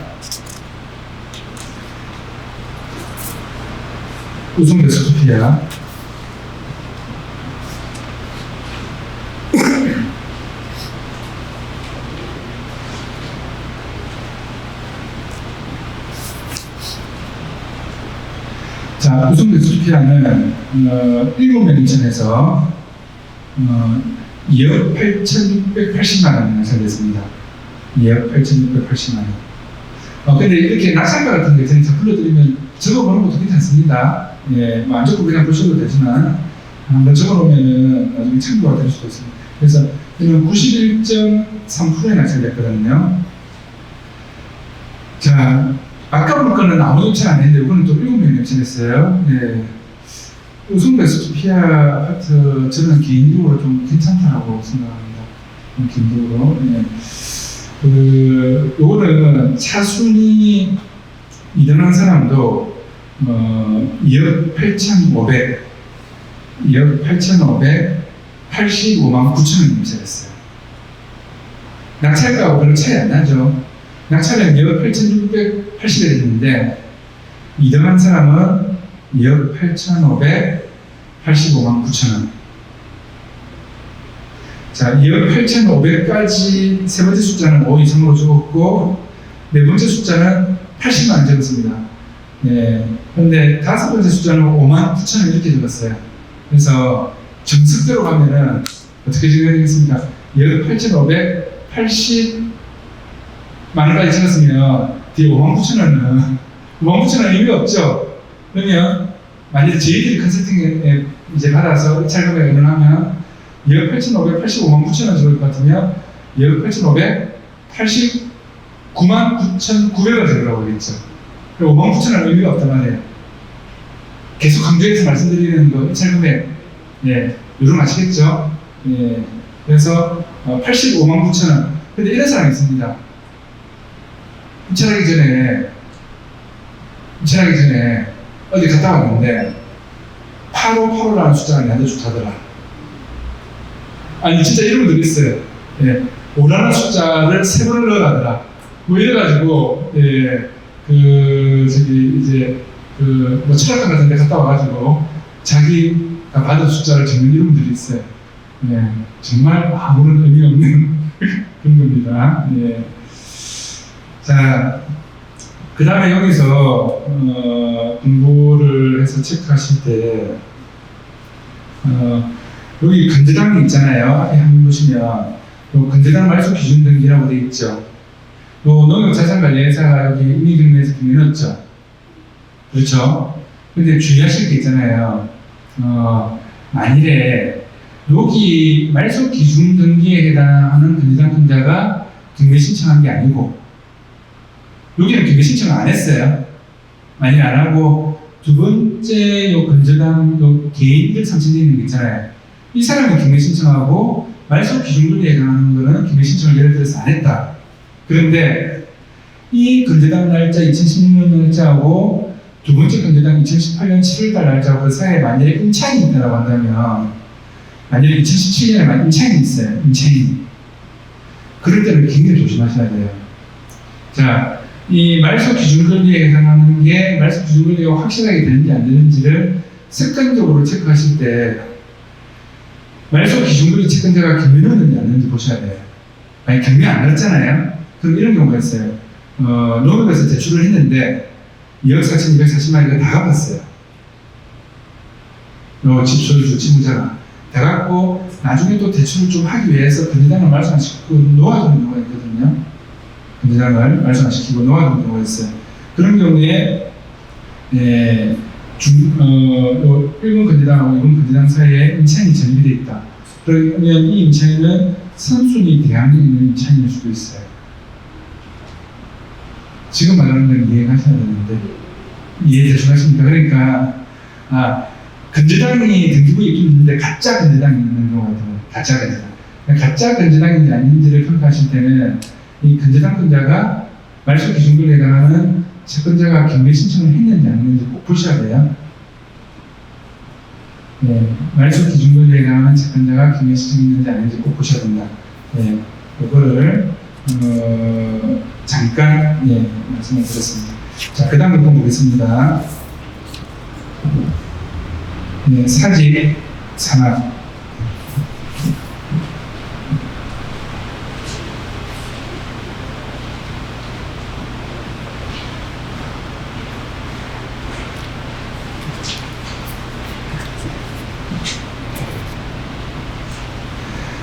우승 베스토피아. 자, 우승 베스토피아는 7명 인천에서 2억 8,680만 원이 낙찰됐습니다. 2억 8,680만 원. 근데 이렇게 낙찰가 같은 게 저는 불러드리면 적어보는 것도 괜찮습니다. 예, 안 적고 그냥 보셔도 되지만 한번 적어놓으면 나중에 참고가 될 수도 있습니다. 그래서 이는 91.3%에 낙찰됐거든요. 자, 아까 볼 거는 아무 협찬 안 했는데 이거는 또 7명이 협찬했어요. 예. 우승 베스토피아 아파트 저는 개인적으로 좀 괜찮다고 생각합니다. 개인적으로. 예. 요거는 차순위 2등한 사람도 2억 8,500 85만 9천 원 임차했어요. 낙찰가하고 별로 차이 안 나죠. 낙찰은 2억 8,680에 됐는데 2등한 사람은 2억 8,585만 9천 원. 자, 2억 8,500까지 세 번째 숫자는 5 이상으로 적었고 네 번째 숫자는 80만 원 적었습니다. 네. 그런데 다섯 번째 숫자는 5만 9천 원 이렇게 적었어요. 그래서 정석대로 가면은 어떻게 적어야 되겠습니까? 2억 8,580만 원까지 적었으면 뒤에 5만 9천 원은 5만 9천 원 의미가 없죠. 그러면 만약에 저희들이 컨설팅에 이제 받아서 입찰 금액을 하면 2억 8,585만 9천 원 적을 것 같으면 2억 8,589만 9,900원 적으라고 그랬죠. 5만 9천 원 의미가 없단 말이에요. 계속 강조해서 말씀드리는 거 입찰 금액, 예, 요즘 아시겠죠? 예, 그래서 85만 9천 원. 근데 이런 사람이 있습니다. 입찰하기 전에 어디 갔다 왔는데 8585라는 숫자가 내한테 좋다더라. 아니 진짜 이런 분들 있어요. 예, 5라는 숫자를 3번을 넣어가더라. 뭐 이래가지고 뭐 철학관 같은 데 갔다 와가지고 자기가 받은 숫자를 적는 이런 분들이 있어요. 예, 정말 아무런 의미 없는 그런 겁니다. 예. 자, 그 다음에 여기서 공부를 해서 체크하실 때 여기 건재당이 있잖아요. 앞에 한번 보시면 요 건재당 말소 기준 등기라고 되어 있죠. 요 농협자산관리회사가 여기 임의경매에서 등기 넣었죠. 그렇죠? 근데 주의하실 게 있잖아요. 만일에 여기 말소 기준 등기에 해당하는 건재당 근자가 경매 신청한 게 아니고 여기는 경매 신청을 안 했어요. 만일 안 하고 두 번째 요 건재당 요 개인 1선정되어 있는 게 있잖아요. 이 사람이 경매 신청하고 말소 기준 등기에 해당하는 거는 경매 신청을 예를 들어서 안 했다. 그런데 이 건재당 날짜 2016년 날짜하고 두 번째 건재당 2018년 7월달 날짜하고 그 사이에 만약에 임차인이 있다고 한다면 만약에 2017년에 임차인이 있어요. 임차인이. 그럴 때는 굉장히 조심하셔야 돼요. 자, 이 말소 기준 권리에 해당하는 게 말소 기준 권리가 확실하게 되는지 안 되는지를 습관적으로 체크하실 때 말소 기준 권리 채권자가 경매 넣었는지 안 넣었는지 보셔야 돼요. 만약 경매 안 넣었잖아요. 그럼 이런 경우가 있어요. 농협에서 대출을 했는데 2억 4,240만 원을 다 갚았어요. 집소유주, 지무자가 다 갚고 나중에 또 대출을 좀 하기 위해서 건재당을 말소 안 시키고 놓아두는 경우가 있거든요. 건재당을 말소 안 시키고 놓아두는 경우가 있어요. 그런 경우에 일본 건재당하고 일본 건재당 사이에 임차인이 전입되어 있다. 그러면 이 임차인은 선순위 대항에 있는 임차인일 수도 있어요. 지금 말하는 건 이해하셔야 되는데 이해 되시겠습니까? 그러니까 건재당이 등기부에 있는데 가짜 건재당이 있는 경우가 있어요. 가짜 건재당. 가짜 건재당인지 아닌지를 평가하실 때는 이 건재당 건자가 말소 기준권에 해당하는 채권자가 경매 신청을 했는지 안 했는지 꼭 보셔야 돼요. 네, 말소 기준권에 해당하는 채권자가 경매 신청했는지 안 했는지 꼭 보셔야 된다. 네, 이거를 잠깐 말씀을 드렸습니다. 자, 그 다음 거 보겠습니다. 네, 사직, 산업.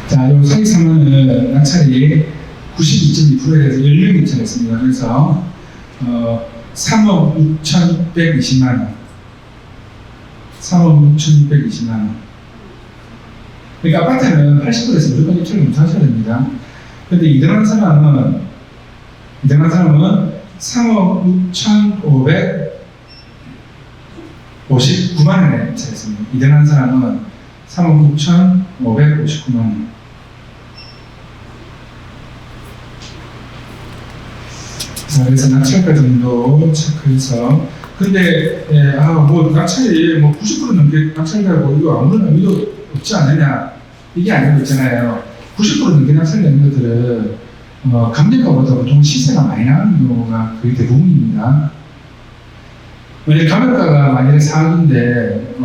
자, 요 사직 산업은 낙찰이 92.2%에 대해서 10명이 낙찰했습니다. 그래서 3억 6,620만 원. 3억 6,620만 원. 그러니까 아파트는 80%에서 무조건 입찰을 못 하셔야 됩니다. 근데 이등한 사람은 3억 6,559만 원에 입찰했습니다. 이등한 사람은 3억 6,559만 원. 자, 그래서 낙찰가 정도 체크해서 근데 뭐 낙찰이 뭐 90% 넘게 낙찰가고 이거 아무런 의미도 없지 않느냐 이게 아니고 있잖아요. 90% 넘게 낙찰되는 것들은 감정가보다 보통 시세가 많이 나가는 경우가 거의 대부분입니다. 만약에 감정가가 만약에 4억인데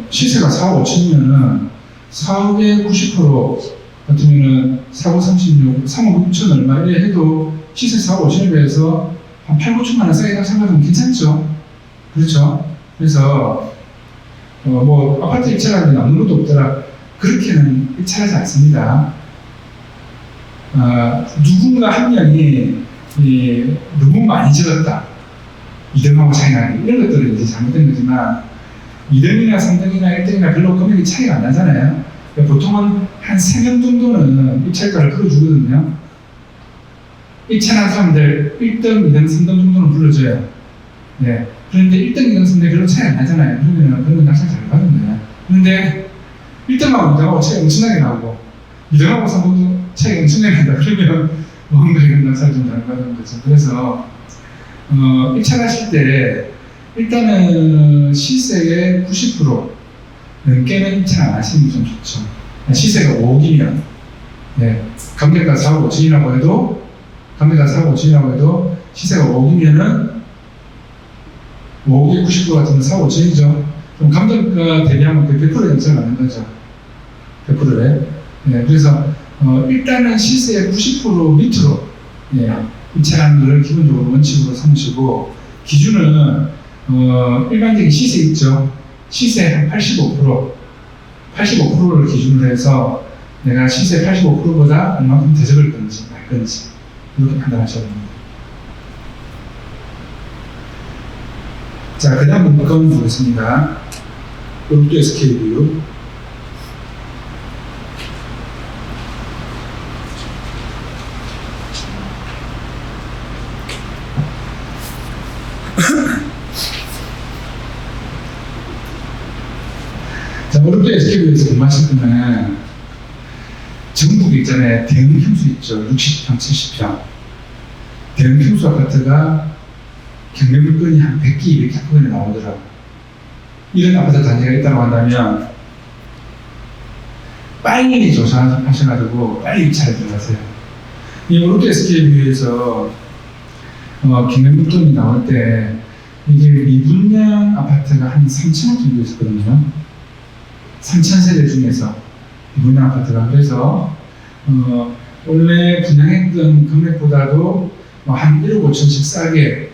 시세가 4억 5천이면은 4억의 90% 같으면은 4억 36, 3억 6천 얼마 이래 해도 시세 4억 5천에 비해서 한 8, 9천만 원 싸게 낙찰받으면 괜찮죠? 그렇죠? 그래서 뭐 아파트 입찰하는데 남는 것도 없더라 그렇게는 입찰하지 않습니다. 누군가 한 명이 너무 많이 적었다 2등하고 차이 나는 이런 것들은 이제 잘못된 거지만 2등이나 3등이나 1등이나 별로 금액이 차이가 안 나잖아요. 그러니까 보통은 한 3명 정도는 입찰가를 풀어주거든요. 입찰한 사람들 1등, 2등, 3등 정도는 불러줘요. 네. 그런데 1등, 2등, 3등 별로 차이 안 나잖아요. 그러면 그런 건 낙찰 잘 받은 거예요. 그런데 1등하고 2등하고 차이 엄청나게 나오고 2등하고 3등도 차이 엄청나게 난다. 그러면 뭔가 이런 낙찰을 좀 잘 받은 거죠. 그래서 입찰하실 때 일단은 시세의 90% 넘게는 입찰 안 하시는 게 좀 좋죠. 시세가 5억이면 네. 감정가 4억 5천이라고 해도 감정가 4억 5천이라고 해도 시세가 5억이면은 5억의 90% 같으면 4억 5천이죠. 그럼 감정가 대비하면 그 100% 연차가 맞는 거죠. 100%에. 네. 그래서 일단은 시세의 90% 밑으로 입찰하는 것을 기본적으로 원칙으로 삼으시고 기준은 일반적인 시세 있죠. 시세 한 85%를 기준으로 해서 내가 시세 85%보다 얼마큼 더 적을 건지 말 건지 이렇게 판단하셔야 됩니다. 자, 그 다음 문건 보겠습니다. 롯데 SK뷰. 자, 롯데 SK뷰에서 근무하실 때는 전국에 있잖아요. 대형 평수 있죠. 60평, 70평. 대형 평수 아파트가 경매 물건이 한 100개, 200개권에 나오더라고요. 이런 아파트 단지가 있다고 한다면 빨리 조사하셔가지고 빨리 입찰에 들어가세요. 이 롯데 SK뷰에서 경매 물건이 나올 때 이게 미분양 아파트가 한 3,000원 정도 있었거든요. 3,000세대 중에서 미분양 아파트가. 그래서 원래 분양했던 금액보다도 한 1억 5천씩 싸게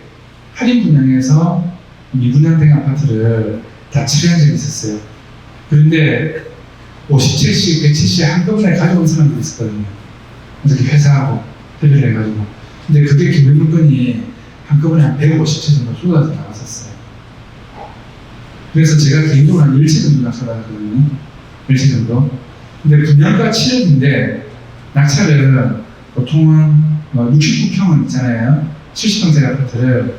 할인 분양해서 미분양된 아파트를 다 처리한 적이 있었어요. 그런데 50채씩, 100채씩 한꺼번에 가져온 사람들이 있었거든요. 그래서 회사하고 협의를 해가지고. 근데 그게 경매 물건이 한꺼번에 한 150채 정도 쏟아져 나왔었어요. 그래서 제가 개인적으로 한 10채 정도 낙찰받았거든요. 10채 정도. 근데 분양가 7억인데 낙찰은 보통은 69평은 있잖아요. 70평짜리 아파트를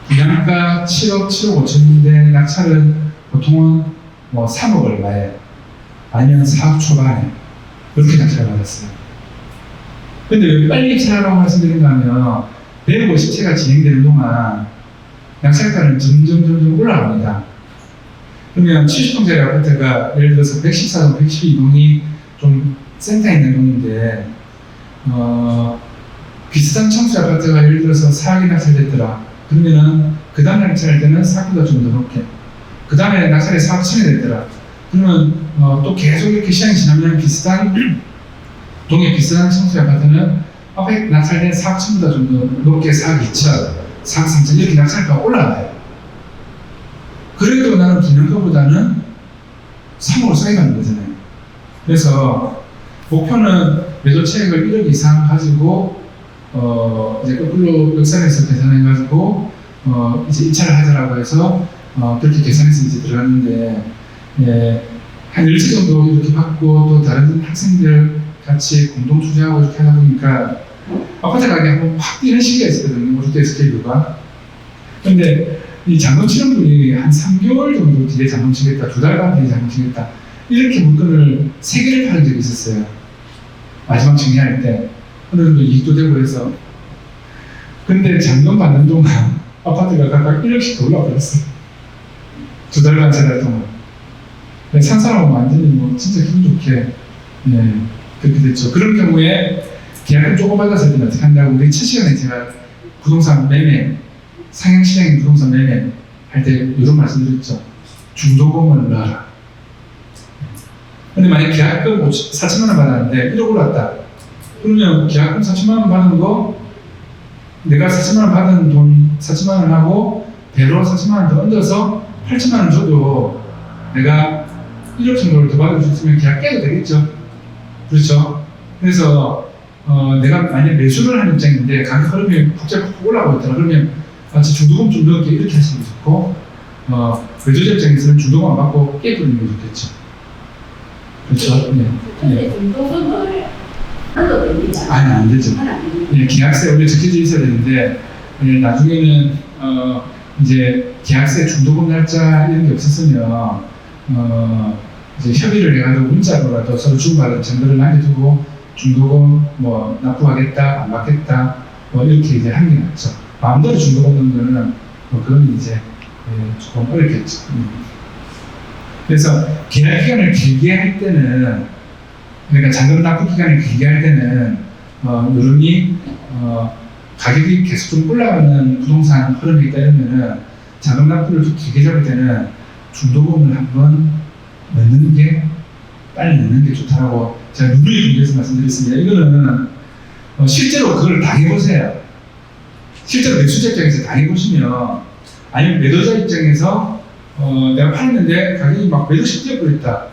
분양가 7억, 7억 5천인데 낙찰은 보통은 3억 얼마에 아니면 4억 초반에 그렇게 낙찰을 받았어요. 근데 왜 빨리 입찰하라고 말씀드린가 하면 150채가 진행되는 동안 낙찰가는 점점 올라갑니다. 그러면 70평짜리 아파트가 예를 들어서 114동, 112동이 좀 센터에 있는 동인데 비슷한 청수 아파트가 예를 들어서 4억이 낙찰됐더라. 그러면은 그 다음에 낙찰할 때는 4억보다 좀 더 높게, 그 다음에 낙찰이 4억 7이 됐더라. 그러면 또 계속 이렇게 시간이 지나면 비슷한 동에 비슷한 청수 아파트는 앞에 낙찰된 4억 1천보다 좀 더 높게 4억 2천, 4억 3천 이렇게 낙찰가가 올라가요. 그래도 나는 분양가보다는 3억을 싸게 가는 거잖아요. 그래서 목표는 매도 차익을 1억 이상 가지고 이제 거꾸로 역산해서 계산해가지고 이제 입찰을 하자라고 해서 그렇게 계산해서 이제 들어갔는데 한 10채 정도 이렇게 받고 또 다른 학생들 같이 공동 투자하고 이렇게 하다 보니까 아파트 가격이 한번 확 뛰는 시기가 있었거든요. 롯데 SK뷰가. 근데 이 잔금 치는 분이 한 3개월 정도 뒤에 잔금 치겠다, 2달간 뒤에 잔금 치겠다 이렇게 물건을 3개를 파는 적이 있었어요. 마지막 정리할 때 어느 정도 이익도 되고 해서. 근데 잔금 받는 동안 아파트가 각각 1억씩 더 올라버렸어요. 2달간 3달 동안. 산 사람은 완전히 진짜 기분 좋게 그렇게 됐죠. 그런 경우에 계약금 조금 받았을 때는 어떻게 한다고, 우리 첫 시간에 제가 부동산 매매, 상향시장인 부동산 매매 할 때 이런 말씀 드렸죠. 중도금을 넣어라. 근데 만약 계약금 4천만 원 받았는데 1억 올랐다. 그러면 계약금 4천만 원 받은 거, 내가 4천만 원 받은 돈 4천만 원 하고 배로 4천만 원 더 얹어서 8천만 원 줘도 내가 1억 정도를 더 받을 수 있으면 계약 깨도 되겠죠. 그렇죠. 그래서 내가 만약 매수를 하는 입장인데 가격 흐름이 갑자기 올라가고 있더라. 그러면 중도금 좀 넣을게 이렇게 하시는 게 좋고, 매도자 입장에서는 중도금 안 받고 깨버리는 게 좋겠죠. 그렇죠. 근데 중도금을 넣어도 됩니다. 아니, 안 되죠. 계약서에 원래 적혀져 있어야 되는데 나중에는 이제 계약서에 중도금 날짜 이런 게 없었으면 이제 협의를 해가지고 문자로라도 서로 주고받은 증거를 남겨두고 중도금 납부하겠다, 안 받겠다 이렇게 이제 하는 게 낫죠. 마음대로 중도금 넣는 거는 그건 이제 조금 어렵겠죠. 그래서 계약 기간을 길게 할 때는, 그러니까 잔금 납부 기간을 길게 할 때는 요런이 가격이 계속 좀 올라가는 부동산 흐름이 있다 이러면은 잔금 납부를 좀 길게 잡을 때는 중도금을 한번 넣는 게, 빨리 넣는 게 좋다고 제가 누누이 준비해서 말씀드렸습니다. 이거는 실제로 그걸 당해보세요. 실제로 매수자 입장에서 당해보시면, 아니면 매도자 입장에서 내가 팔았는데 가격이 막 매도씩 뛰어버렸다.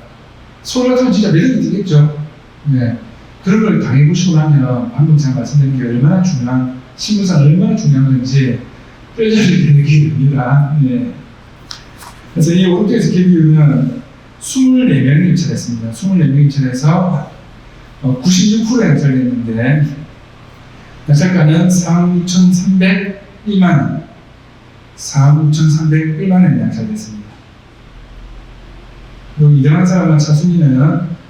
서울 같으면 진짜 매력이 되겠죠. 네. 그런 걸 당해보시고 나면 방금 제가 말씀드린 게 얼마나 중요한, 신부상 얼마나 중요한 건지 뼈저리게 느끼게 됩니다. 네. 그래서 이 롯데 SK뷰는 24명이 입찰했습니다. 24명이 입찰해서 96%에 낙찰됐는데 낙찰가는 4억 6,301만 원, 4억 6,301만 원에 낙찰됐습니다. 그리고 2등한 사람은 차순위는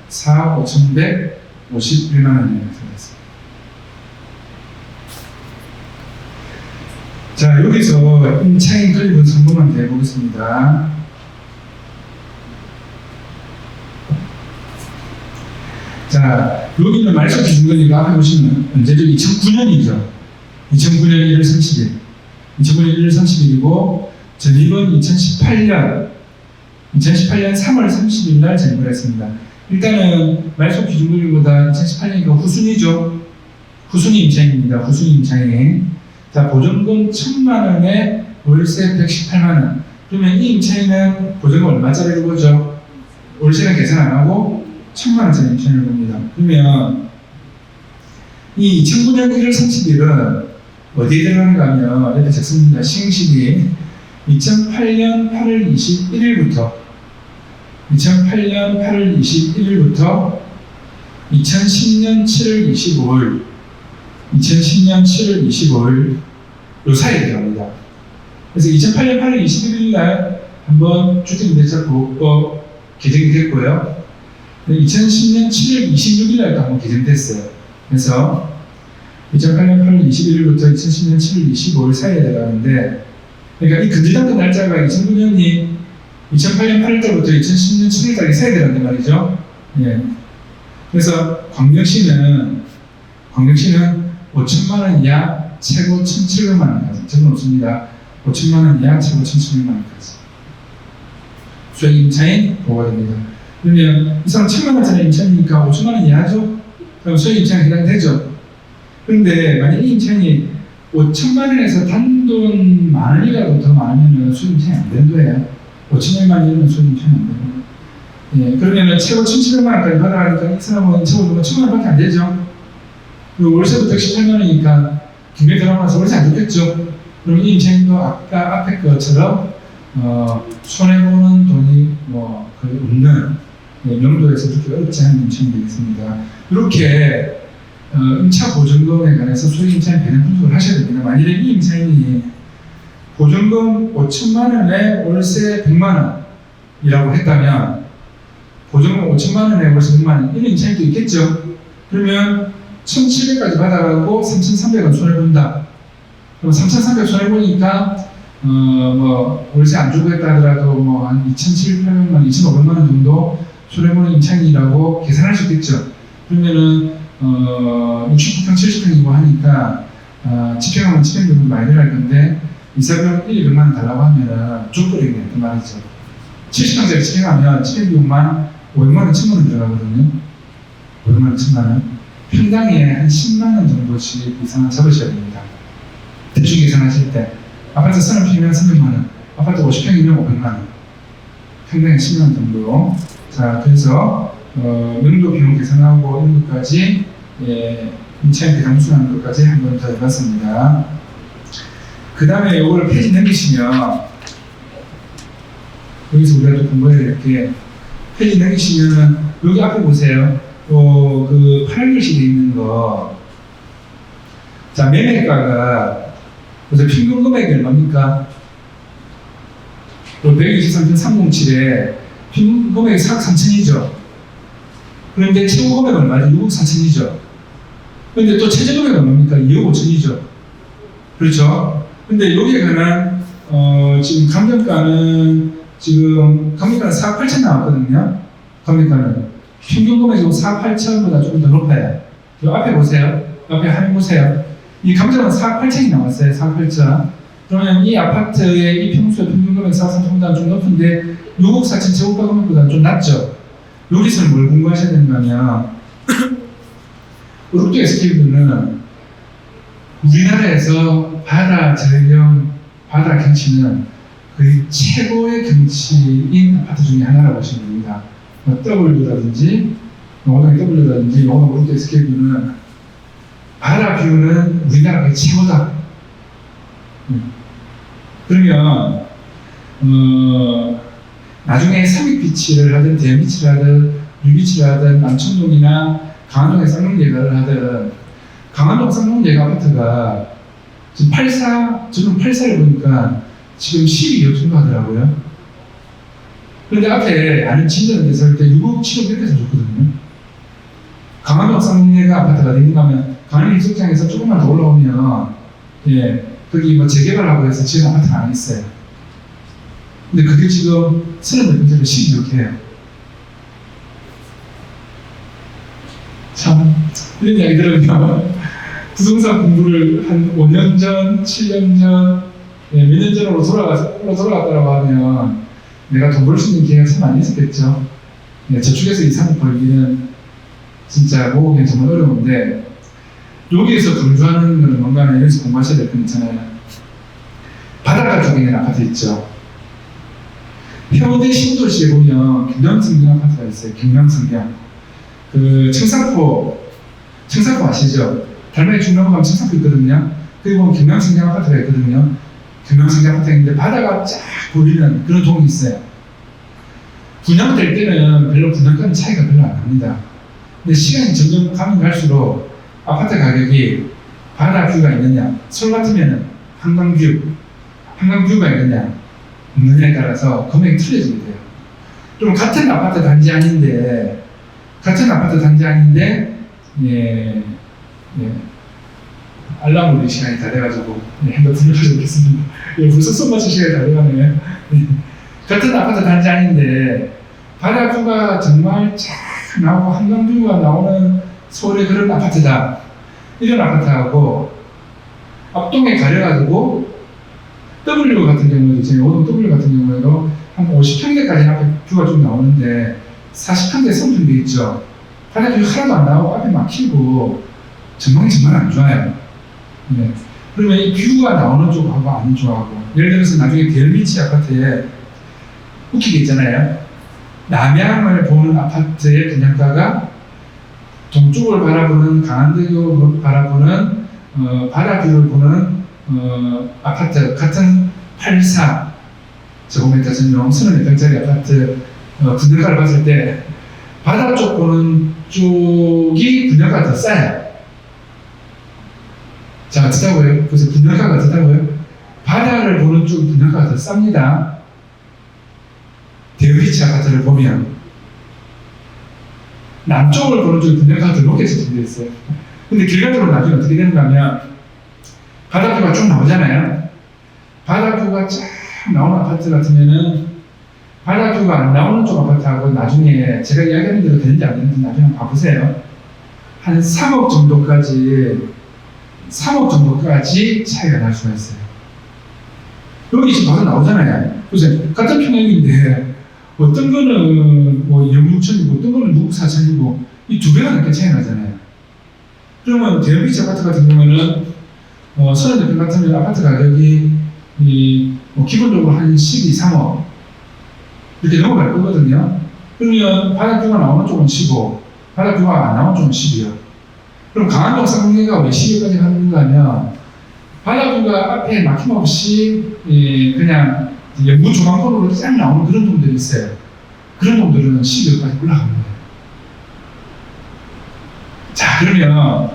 4억 5,151만 원에 낙찰됐습니다. 자, 여기서 임차인 클립은 성공한 데 해보겠습니다. 자, 여기는 말소 기준권리가 앞에 보시면 언제죠? 2009년이죠. 2009년 1월 30일. 2009년 1월 30일이고, 전입은 2018년 3월 30일 날 전입을 했습니다. 일단은 말소 기준권리보다 2018년이니까 후순위죠. 후순위 임차인입니다. 후순위 임차인. 자, 보증금 1,000만 원에 월세 118만 원. 그러면 이 임차인은 보증금 얼마짜리를 보죠? 월세는 계산 안 하고 1,000만 원짜리 임차인을 봅니다. 그러면 이 2009년 1월 30일은 어디에 들어가는가 하면, 이렇게 적습니다. 시행시기 2008년 8월 21일부터 2010년 7월 25일 요 사이에 들어갑니다. 그래서 2008년 8월 21일 날 한번 주택임대차보호법 개정이 됐고요. 2010년 7월 26일 날도 한번 개정됐어요. 그래서 2008년 8월 21일부터 2010년 7월 25일 사이에 들어가는데, 그러니까 이 금지당권 날짜가 2009년이 2008년 8월달부터 2010년 7월달에 사이에 들어간단 말이죠. 예. 그래서 광역시는 5천만 원 이하 최고 1,700만 원까지 적은 없습니다. 5천만 원 이하 최고 1,700만 원까지 수익 임차인 보호가 됩니다. 그러면 이 사람 1,000만 원짜리 임차인이니까 5천만 원 이하죠? 그럼 수익 임차인이 해당되죠? 그런데 만약 이 임차인이 5천만 원에서 단돈 만 원이라도 더 많으면 수익 임차인이 안 되는 거예요. 5천만 원이면 수익 임차인이 안 되는 거예요. 예, 그러면 최고 1,700만 원까지 받아가니까 이 사람은 최고 1,000만 원밖에 안 되죠. 그리고 월세도 118만 원이니까 굉장히 들어가면서 월세 안 좋겠죠. 그럼 이 임차인도 아까 앞에 것처럼 손해보는 돈이 뭐 거의 없는 명도에서 그렇게 어렵지 않은 임차인이 되겠습니다. 이렇게 임차 보증금에 관해서 소액 임차인 배당 분석을 하셔야 됩니다. 만일에 이 임차인이 보증금 5천만 원에 월세 100만 원이라고 했다면 보증금 5천만 원에 월세 100만 원 이런 임차인도 있겠죠. 그러면 1,700까지 받아가고 3,300원 손해본다. 그럼 3,300 손해보니까 뭐 월세 안 주고 했다 하더라도 뭐 한 2,700만 원, 2,500만 원 정도 손해보는 임차인이라고 계산할 수 있겠죠. 그러면은 60평, 70평이고 하니까 집행하면 집행 비용이 많이 들어갈 건데 이사비용 1, 200만 원 달라고 하면은 족벌이겠네 그 말이죠. 70평짜리 집행하면 집행 비용만 500만 원, 1,000만 원 들어가거든요. 500만 원, 1,000만 원. 평당에 한 10만 원 정도씩 이상을 잡으셔야 됩니다. 대충 계산하실 때 아파트 30평이면 300만 원, 아파트 50평이면 500만 원, 평당에 10만 원 정도. 자, 그래서 명도 비용 계산하고 이런 것까지 임차인 배당 수하는 것까지 한 번 더 해봤습니다. 그 다음에 이걸 페이지 넘기시면 여기서 우리가 또 공부해야 될 게 페이지 넘기시면은 여기 앞에 보세요. 그 파란 글씨 되어 있는 거. 자, 매매가가 그래서 평균 금액이 얼마입니까? 123.307에 평균 금액이 4억 3천이죠. 그런데 최고 금액은 얼마죠? 6억 4천이죠. 그런데 또 최저 금액은 얼마입니까? 2억 5천이죠. 그렇죠? 근데 여기에 관한 지금 감정가는 4억 8천 나왔거든요. 감정가는 평균 금액이 4억 8천보다 조금 더 높아요. 이 앞에 보세요. 앞에 화면 보세요. 이 감정은 4억 8천이 나왔어요. 4억 8천. 그러면 이 아파트의 이 평수의 평균 금액 4억 3천보다 좀 높은데 6억 4천 제곱가 금액보다 좀 낮죠. 여기서는 뭘 공부하셔야 되냐면 롯데 SK부는 우리나라에서 바다 전형, 바다 경치는 거의 최고의 경치인 아파트 중에 하나라고 보시면 됩니다. W라든지, W라든지, 롯데 SK부는 바다 뷰는 우리나라 거의 최고다. 그러면 나중에 삼익비치를 하든 대연비치를 하든 유비치를 하든 남천동이나 강안동에 쌍용예가를 하든 강안동 쌍용예가 아파트가 지금 84를 보니까 지금 12억 정도 하더라고요. 그런데 앞에 아는 친절한 데서 할 때 6억, 7억 이렇게 사줬거든요. 강안동 쌍용예가 아파트가 되는가 하면 강안 해수욕장에서 조금만 더 올라오면 거기 뭐 재개발하고 해서 지금 아파트가 안 있어요. 근데 그게 지금 30몇 평짜리 12억 해요. 참, 이런 이야기 들으면 부동산 공부를 한 5년 전, 7년 전, 몇 년 전으로 돌아갔다고 하면 내가 돈 벌 수 있는 기회가 참 많이 있었겠죠. 저축해서 이상을 벌기는 진짜 모으기는 정말 어려운데 여기에서 분주하는 건 뭔가는 여기서 공부하셔야 될 건 있잖아요. 바닷가 쪽에 있는 아파트 있죠. 평화대 신도시에 보면 경남성경 아파트가 있어요. 경남성경. 그 청사포 아시죠? 달마이 중랑구 가면 청사포 있거든요. 거기 보면 경남성경 아파트가 있거든요. 경남상가 아파트인데 바다가 쫙 보이는 그런 동이 있어요. 분양될 때는 별로 분양가는 차이가 별로 안 납니다. 근데 시간이 점점 가면 갈수록 아파트 가격이 바다 뷰가 있느냐, 서울 같으면 한강뷰가 있느냐, 없느냐에 따라서 금액이 틀려지게 돼요. 좀 같은 아파트 단지 아닌데, 예, 알람 울리 시간이 다 돼가지고, 한번 들려드리겠습니다. 벌써 손 맞출 시간이 다 돼가네요. 같은 아파트 단지 아닌데, 바다뷰가 정말 쫙 나오고 한강뷰가 나오는 서울의 그런 아파트다. 이런 아파트하고, 앞동에 가려가지고, W 같은 경우에도, 지금 오동 W 같은 경우에도 한 50평대까지 앞에 뷰가 좀 나오는데, 40평대 성분돼 있죠. 바다뷰 하나도 안 나오고 앞에 막히고, 전망이 정말 안 좋아요. 네. 그러면 이 뷰가 나오는 쪽하고 아닌 쪽하고, 예를 들어서 나중에 대열미치 아파트에 웃기게 있잖아요. 남양을 보는 아파트의 분양가가 동쪽을 바라보는 강안대교 바라보는 바다뷰를 보는 아파트 같은 84제곱미터 전용 34평짜리 아파트 분양가를 봤을 때 바다 쪽 보는 쪽이 분양가가 더 싸요. 자, 어떻다고요? 그래서 분양가가 어떻다고요? 바다를 보는 쪽 분양가가 더 쌉니다. 대우비치 아파트를 보면 남쪽을 보는 쪽이 분양가가 더 높게 책정되어 있어요. 근데 결과적으로 나중에 어떻게 되는가 하면 바다뷰가 쭉 나오잖아요. 바다뷰가 쫙 나오는 아파트 같으면은 바다뷰가 안 나오는 쪽 아파트하고 나중에 제가 이야기하는 대로 되는지 안 되는지 나중에 한번 봐보세요. 한 3억 정도까지 차이가 날 수가 있어요. 여기 지금 바로 나오잖아요. 그래서 같은 평형인데 어떤 거는 뭐 영육천이고 어떤 거는 육사천이고 이 두 배가 넘게 차이 나잖아요. 그러면 대형비치 아파트 같은 경우는 34평 같으면 아파트 가격이 기본적으로 한 12, 3억 이렇게 넘어갈 거거든요. 그러면 바다뷰가 나오는 쪽은 15, 바다뷰가 안 나오는 쪽은 12요. 그럼 강한동 쌍둥이가 왜 12까지 가는가 하면 바다뷰가 앞에 막힘없이 그냥 연구 조망권으로 쫙 나오는 그런 동들이 있어요. 그런 동들은 12까지 올라가는 거예요. 자, 그러면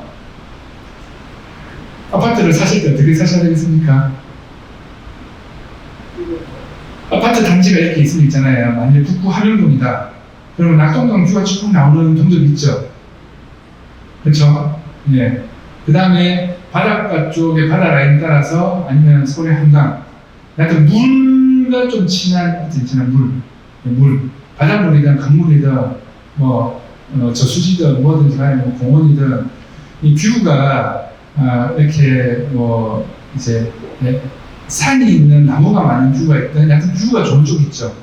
아파트를 사실 때 어떻게 사셔야 되겠습니까? 아파트 단지가 이렇게 있으면 있잖아요. 만약에 북구 함영동이다. 그러면 낙동강 뷰가 쭉 나오는 동들이 있죠. 그렇죠? 예. 그 다음에 바닷가 쪽에 바다 라인 따라서 아니면 서울의 한강, 약간 물과 좀 친한 아파트 있잖아요. 물. 바닷물이든 강물이든 저수지든 뭐든지 간에 뭐 공원이든 이 뷰가 이렇게 이제 산이 있는 나무가 많은 뷰가 있든 약간 뷰가 좋은 쪽 있죠.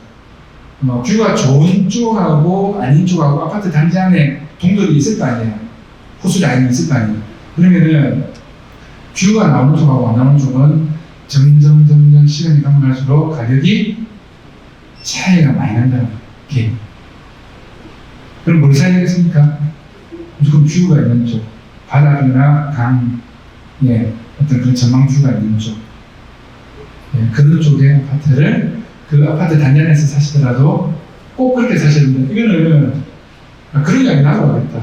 뷰가 좋은 쪽하고 아닌 쪽하고 아파트 단지 안에 동들이 있을 거 아니에요. 호수 라인이 있을 거 아니에요. 그러면은 뷰가 나오는 쪽하고 안 나오는 쪽은 점점 시간이 가면 갈수록 가격이 차이가 많이 난다는 게. 그럼 뭘 사야 되겠습니까? 무조건 뷰가 있는 쪽, 바다나 강, 어떤 그런 전망 뷰가 있는 쪽, 그런 쪽의 아파트를 그 아파트 단지 안에서 사시더라도 꼭 그렇게 사셔야 된다. 이거는 그런 이야기 나도 알겠다.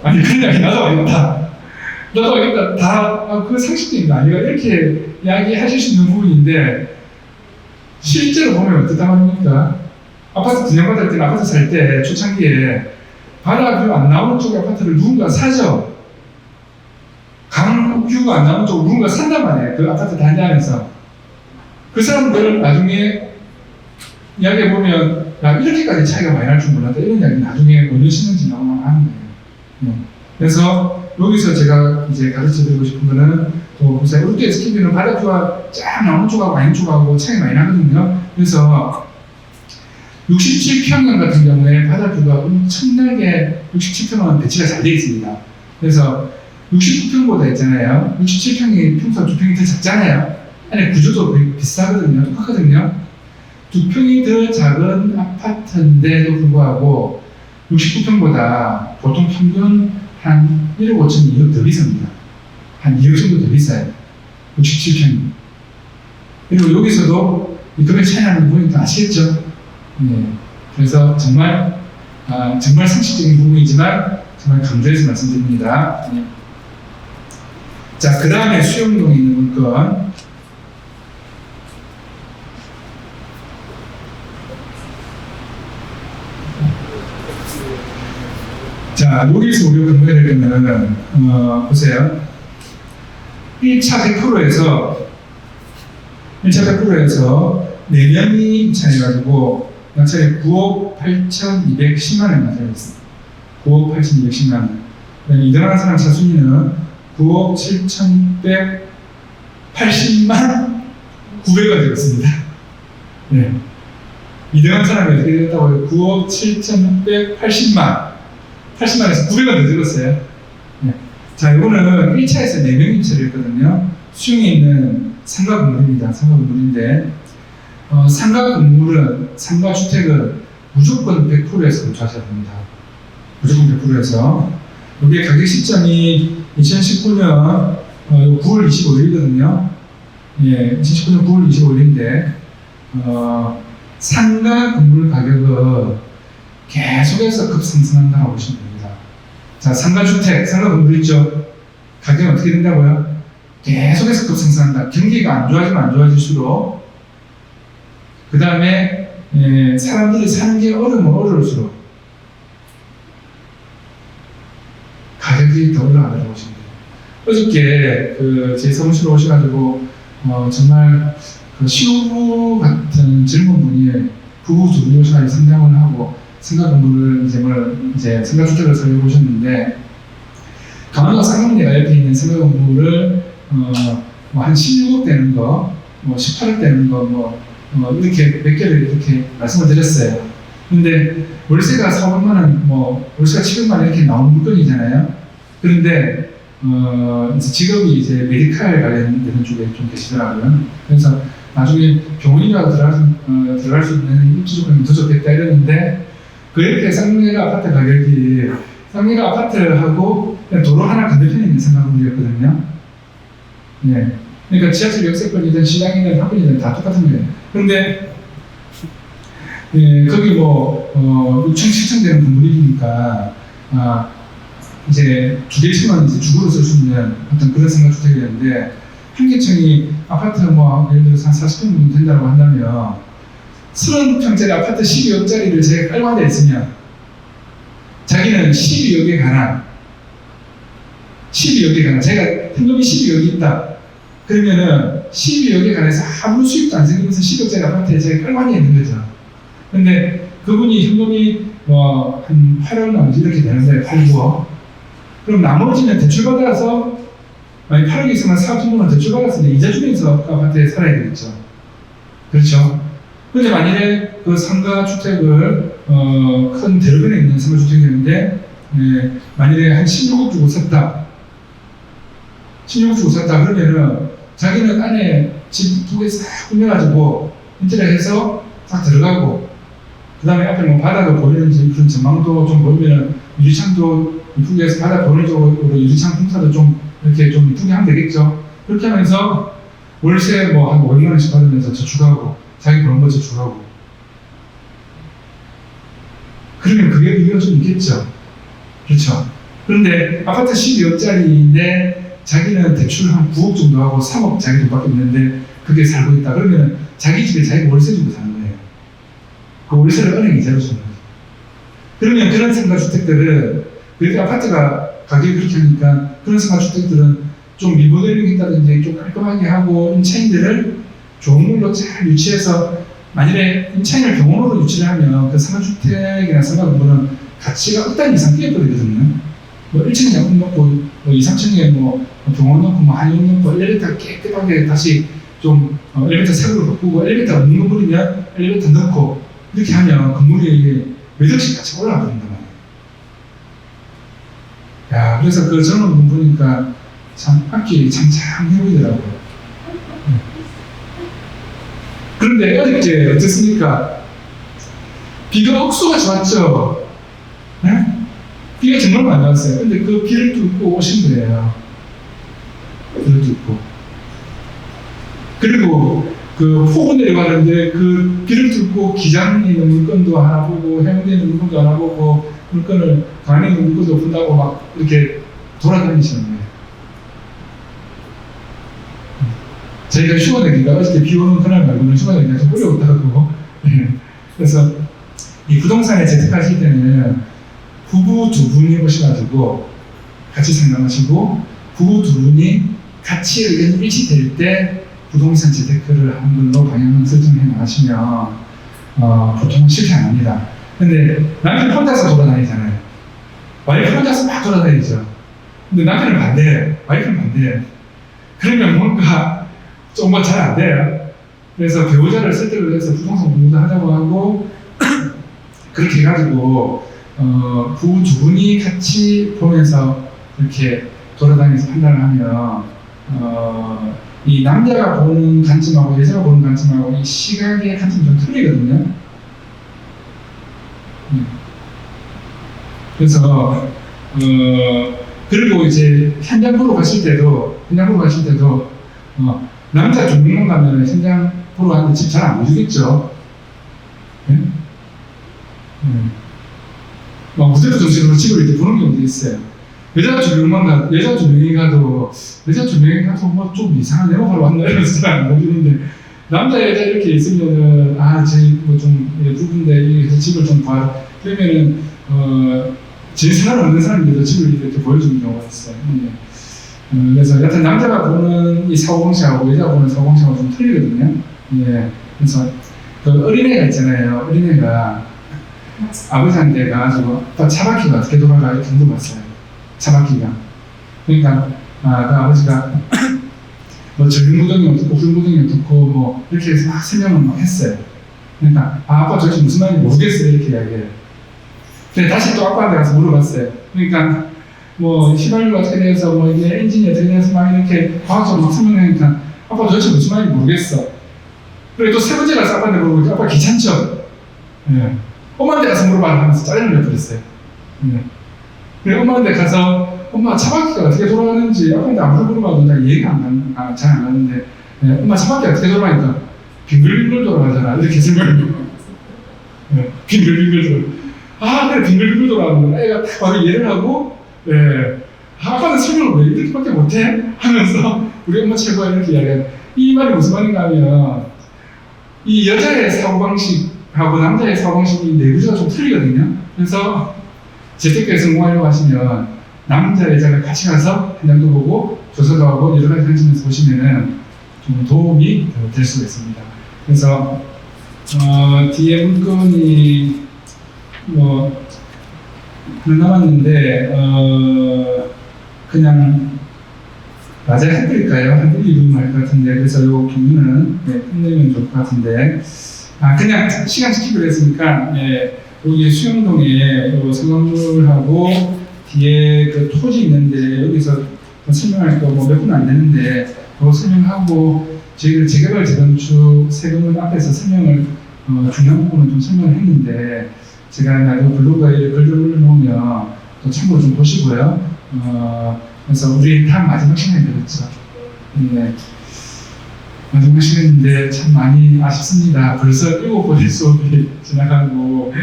아니 그런 이야기 나도 알겠다. 나도 알겠다. 다 그 상식적인 거 아니가 이렇게 이야기하실 수 있는 부분인데 실제로 보면 어떻다고 합니까? 아파트 분양받을 때는 아파트 살 때 초창기에 바다뷰 안 나오는 쪽의 아파트를 누군가 사죠. 강뷰가 안 나오는 쪽을 누군가 산단 말이에요. 그 아파트 단지 안에서. 그 사람들은 나중에 이야기해보면 야 이렇게까지 차이가 많이 날 줄 몰랐다 이런 이야기 나중에 어느 신문 지나고만 하는 거예요. 그래서 여기서 제가 이제 가르쳐드리고 싶은 거는 또 보세요. 우리 때 스키비는 바다뷰가 쫙 나오는 쪽하고 아닌 쪽하고 차이 많이 나거든요. 그래서 67평형 같은 경우에 바다뷰가 엄청나게 67평은 배치가 잘 되어 있습니다. 그래서 69평보다 있잖아요. 67평이 평수가 2평이 더 작잖아요. 안에 구조도 비슷하거든요. 똑같거든요. 2평이 더 작은 아파트인데도 불구하고 69평보다 보통 평균 한 1억 5천, 2억 더 비쌉니다. 한 2억 정도 더 비싸요. 67평이. 그리고 여기서도 이 금액 차이 나는 거 보니까 아시겠죠? 네. 그래서 정말 정말 상식적인 부분이지만 정말 강조해서 말씀드립니다. 네. 자, 그 다음에 수용동에 있는 물건. 자, 여기서 우리가 공부해야 될 거는 보세요. 1차 100%에서 4명이 입찰해가지고 낙찰이 9억 8,210만 원 낙찰했어요. 9억 8,210만 원. 그다음에 2등하는 사람 차순위는 9억 7,180만 900원 되었습니다. 네. 2등한 사람이 어떻게 되었다고요? 9억 7,680만 80만에서 900원 더 들었어요. 네. 자, 이거는 1차에서 4명이 입찰했거든요. 수용에 있는 상가 건물입니다. 상가 건물인데 상가 건물은, 상가 주택은 무조건 100%에서 거주하셔야 됩니다. 무조건 100%에서. 여기에 가격 시점이 2019년 9월 25일이거든요. 예, 2019년 9월 25일인데 상가 건물 가격은 계속해서 급상승한다고 보시면 됩니다. 자, 상가 주택, 상가 건물 있죠? 가격은 어떻게 된다고요? 계속해서 급상승한다. 경기가 안 좋아지면 안 좋아질수록, 그 다음에 사람들이 사는 게 어려우면 어려울수록 가격이 더 올라가다고 보시면 돼요. 어저께 제 사무실에 오셔가지고 정말 시우부 같은 젊은 분이 부부 둘이 오셔가지고 상담을 하고 상가 건물을 이제 상가 주택을 설계해 보셨는데, 강원도 쌍용리가 옆에 있는 상가 건물을 한 16억 되는 거, 18억 되는 거, 이렇게 몇 개를 이렇게 말씀을 드렸어요. 근데 월세가 400만 원, 월세가 700만 원 이렇게 나오는 물건이잖아요. 그런데 이제 직업이 이제 메디칼 관련되는 쪽에 좀 계시더라고요. 그래서 나중에 병원이라도 들어갈 수 있는 입지 조건이 더 좋겠다 이랬는데, 그렇게 쌍용리가 아파트 가격이 쌍용리가 아파트하고 그냥 도로 하나 건너편에 있는 상가 건물이었거든요. 네. 그러니까 지하철 역세권이든 시장이든 학원이든 다 똑같은 거예요. 그런데 거기 6층, 7층 되는 건물이니까 이제 두 개씩만 이제 주거로 쓸 수 있는 어떤 그런 상가주택이었는데, 한 개층이 아파트 예를 들어서 한 40평 정도 된다고 한다면 30평짜리 아파트 12억짜리를 제가 깔고 앉아 있으면 자기는 12억에 관한 제가 현금이 12억이 있다. 그러면은 12억에 관해서 아무런 수익도 안 생기면서 10억짜리 아파트에 제가 깔고 앉아 있는 거죠. 근데 그분이 현금이 한 8억 나머지 이렇게 되는데 8, 9억. 그럼 나머지는 대출받아서 8억이 있으면 4억 정도는 대출받았을 때 이자 주면서 그 아파트에 살아야 되겠죠. 그렇죠. 근데 만일에 그 상가 주택을 큰 대로변에 있는 상가 주택이었는데 만일에 한 16억 주고 샀다. 16억 주고 샀다 그러면은 자기는 안에 집 두 개 싹 꾸며가지고 인테리어해서 딱 들어가고, 그 다음에 앞에 바다도 보이는 그런 전망도 좀 보이면은 유리창도 이쁘게 해서 바다 보는 쪽으로 유리창 공사도 좀 이렇게 좀 이쁘게 하면 되겠죠. 그렇게 하면서 월세 한 500만 원씩 받으면서 저축하고 자기 버는 거 저축하고, 그러면 그게 의미가 좀 있겠죠. 그렇죠. 그런데 아파트 12억짜리인데 자기는 대출 한 9억 정도 하고 3억 자기 돈밖에 없는데 그게 살고 있다. 그러면 자기 집에 자기가 월세 주고 사는 거예요. 그 월세를 은행 이자로 주는 거예요. 그러면 그런 상가주택들은, 그렇게 아파트가 가격이 그렇게 하니까 그런 상가주택들은 좀 리모델링 했다든지 좀 깔끔하게 하고 임차인들을 좋은 걸로 잘 유치해서, 만일에 임차인을 병원으로 유치를 하면 그 상가주택이나 상가건물은 가치가 억 단위 이상 뛰어버리거든요. 1층에 약국 넣고 2, 3층에 병원 넣고 한의원 넣고 엘리베이터 깨끗하게 다시 좀 엘리베이터 새로 바꾸고, 엘리베이터 없는 건물이면 엘리베이터 넣고 이렇게 하면 건물이 몇 억씩 같이 올라가버린단 말이에요. 야, 그래서 그 젊은 분 보니까 참 앞길이 창창해 보이더라고요. 그런데 어저께 어떻습니까? 비가 억수가 좋았죠? 네? 비가 정말 많이 왔어요. 근데 그 비를 뚫고 오신 거예요. 비를 뚫고. 그리고 그 포구 내려가는데 그 길을 뚫고 기장에 있는 물건도 하나 보고 해운대에 있는 물건도 하나 보고 물건을 강에 있는 물건도 본다고 막 이렇게 돌아다니시는 거예요. 저희가 휴가 내기가 어저께 비 오는 그날 말고는 휴가 내기가 좀 어려웠다고. 그래서 이 부동산에 재테크하실 때는 부부 두 분이 오셔가지고 같이 상담하시고 부부 두 분이 같이 의견이 일치될 때 부동산 재테크를 하는 걸로 방향을 설정해 나가시면 보통은 실패 안 합니다. 근데 남편 혼자서 돌아다니잖아요. 와이프 혼자서 막 돌아다니죠. 근데 남편은 반대해요. 와이프는 반대해요. 그러면 뭔가 좀 잘 안 돼요. 그래서 배우자를 설득을 해서 부동산 공부도 하자고 하고 그렇게 해가지고 부부 두 분이 같이 보면서 이렇게 돌아다니면서 판단을 하면 이 남자가 보는 관점하고 여자가 보는 관점하고 이 시각의 관점이 좀 틀리거든요. 그래서 그리고 이제 현장 보러 가실 때도 남자 두 명만 가면 현장 보러 가는데 집 잘 안 보시겠죠? 무대도 정신으로 집을 이렇게 보는 경우도 있어요. 여자 두 명이 가도 뭐 좀 이상한 내용으로 왔나 이러면서 잘 안 보이는데 남자 여자 이렇게 있으면은 저희 뭐좀 누군데 집을 좀 봐. 그러면은 제일 사람 없는 사람인데도 집을 이렇게 보여주는 경우가 있어요. 그래서 여튼 남자가 보는 이 사고방식하고 여자가 보는 사고방식하고 좀 틀리거든요. 그래서 그 어린애가 있잖아요. 어린애가 아버지한테 가가지고 차바퀴가 어떻게 돌아가 이렇게 물어봤어요. 차바퀴가. 그러니까 그 아버지가 뭐 전륜구동이 어떻고 후륜구동이 어떻고 뭐 이렇게 해서 막 설명을 막 했어요. 그러니까 아빠 도대체 무슨 말인지 모르겠어요 이렇게 이야기해요. 그래서 다시 또 아빠한테 가서 물어봤어요. 그러니까 뭐 휘발유가 어떻게 돼서 뭐 이게 엔진이 어떻게 돼서 막 이렇게 과학적으로 막 설명하니까 아빠 도대체 무슨 말인지 모르겠어. 그리고 또 세 번째 가서 아빠한테 물어보니까 아빠 귀찮죠? 엄마한테 가서 물어봐라 하면서 짜증을 내버렸어요. 그래서 엄마한테 가서 엄마 차바퀴가 어떻게 돌아가는지 아빠한테 아무리 물어봐도 나 이해가 잘 안 가는데 엄마 차바퀴가 어떻게 돌아가니까 빙글빙글 돌아가잖아 이렇게 설명해요. 빙글빙글 돌아. 그래 빙글빙글 돌아가는 거야. 애가 딱 바로 이해를 하고 아빠는 설명을 왜 이렇게밖에 못해? 하면서 우리 엄마 최고야 이렇게 이야기해요. 이 말이 무슨 말인가 하면 이 여자의 사고방식하고 남자의 사고방식이 내부자가 좀 틀리거든요. 그래서 재테크에 성공하려고 하시면 남자, 여자가 같이 가서 현장도 보고 조사도 하고 여러 가지 관점에서 보시면은 좀 도움이 될 수가 있습니다. 그래서 뒤에 문건이 뭐 하나 남았는데 그냥 맞아요 해드릴까요? 해드리면 할 것 같은데 그래서 요 경유는 끝내면 좋을 것 같은데 그냥 시간 지키기로 했으니까 여기 수영동에 요 성건물하고 뒤에 그 토지 있는데 여기서 설명할 거 뭐 몇 분 안 되는데 그거 설명하고 저희들 재개발 재건축 세금을 앞에서 설명을 중요한 부분은 좀 설명을 했는데 제가 나도 블로그에 글을 올려놓으면 또 참고로 좀 보시고요. 그래서 우리 다 마지막 시간이 되었죠. 마지막 시간인데 참 많이 아쉽습니다. 벌써 7번의 수업이 지나가고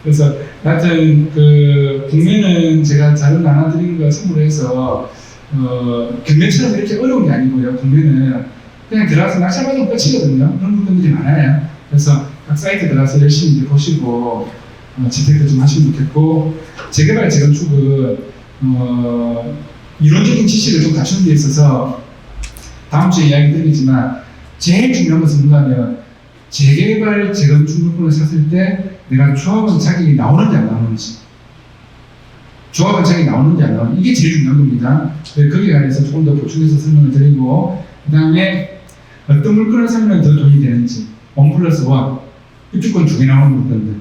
그래서 하여튼 그 국면은 제가 자료 나눠드린 거 참고해서 경매처럼 이렇게 어려운 게 아니고요. 국면은 그냥 들어가서 낙찰받으면 끝이거든요. 그런 부분들이 많아요. 그래서 각 사이트 들어가서 열심히 이제 보시고 재테크 좀 하시면 좋겠고 재개발 재건축은 이론적인 지식을 좀 갖추는 데 있어서 다음 주에 이야기 드리겠지만 제일 중요한 것은 뭔가하면 재개발 재건축 물건을 샀을 때 내가 조합원 자격이 나오는지 안 나오는지 조합원 자격이 나오는지 안 나오는지 이게 제일 중요한 겁니다. 거기에 관해서 조금 더 보충해서 설명을 드리고 그 다음에 어떤 물건을 사면 더 돈이 되는지 1+1 입주권 2개 나오는 물건들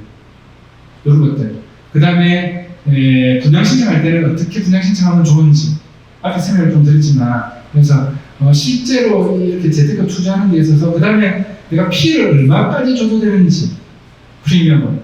이런 것들 그 다음에 분양 신청할 때는 어떻게 분양 신청하면 좋은지 앞에 설명을 좀 드렸지만 그래서 실제로 이렇게 재테크 투자하는 데 있어서 그 다음에 내가 피해를 얼마까지 줘도 되는지 프리미엄을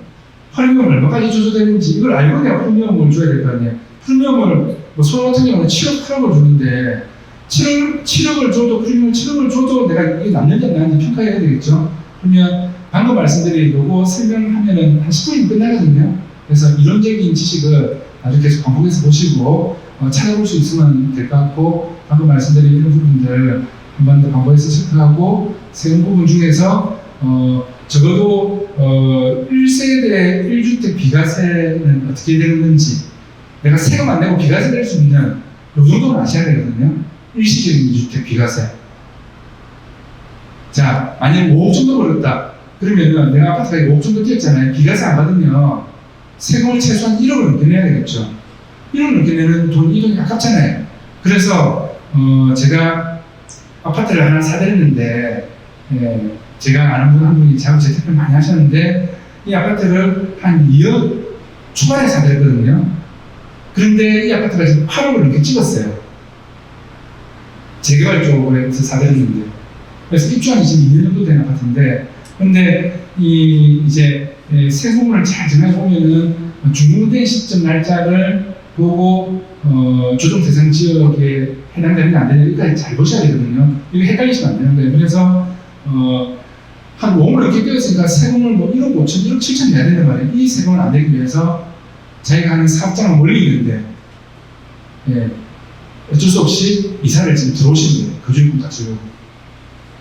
얼마까지 줘도 되는지 이걸 알고 내가 프리미엄을 줘야 될 거 아니에요. 프리미엄을 뭐 서울 같은 경우는 7억 8억을 주는데 7억을 줘도, 그러면 7억을 줘도 내가 이게 남는지 안 남는지 평가해야 되겠죠. 그러면 방금 말씀드린 거고 설명하면은 한 10분이면 끝나거든요. 그래서 이론적인 지식을 아주 계속 반복해서 보시고 찾아볼 수 있으면 될 것 같고, 방금 말씀드린 이런 부분들 한 번 더 반복해서 체크하고, 세금 부분 중에서 적어도 1세대 1주택 비과세는 어떻게 되는지, 내가 세금 안 내고 비과세 낼 수 있는 이 정도는 아셔야 되거든요. 일시적인 2주택 비과세. 자, 만약 5억 정도 벌었다. 그러면은 내가 아파트가 5억 정도 뛰었잖아요. 비과세 안 받으면 세금을 최소한 1억을 넘게 내야 되겠죠. 1억 넘게 내는 돈 이동이 아깝잖아요. 그래서 제가 아파트를 하나 사드렸는데, 제가 아는 분 한 분이 저하고 재테크를 많이 하셨는데, 이 아파트를 한 2억 초반에 사드렸거든요. 그런데 이 아파트가 지금 8억을 넘게 찍었어요. 재개발 쪽에서 사드렸는데. 그래서 입주한 지 지금 2년 정도 된 아파트인데, 근데 이제 세금을 잘 정해보면은 준공된 시점 날짜를 보고 조정 대상 지역에 해당되는지 안 되는지 여기까지 잘 보셔야 되거든요. 이거 헷갈리시면 안 되는 거예요. 그래서 한 5억을 넘게 뛰었으니까 세금을 뭐 1억 5천, 1억 7천 내야 된단 말이에요. 이 세금을 안 내기 위해서 자기가 하는 사업장은 멀리 있는데, 어쩔 수 없이 이사를 지금 들어오시는 거예요. 거주인분 가지고.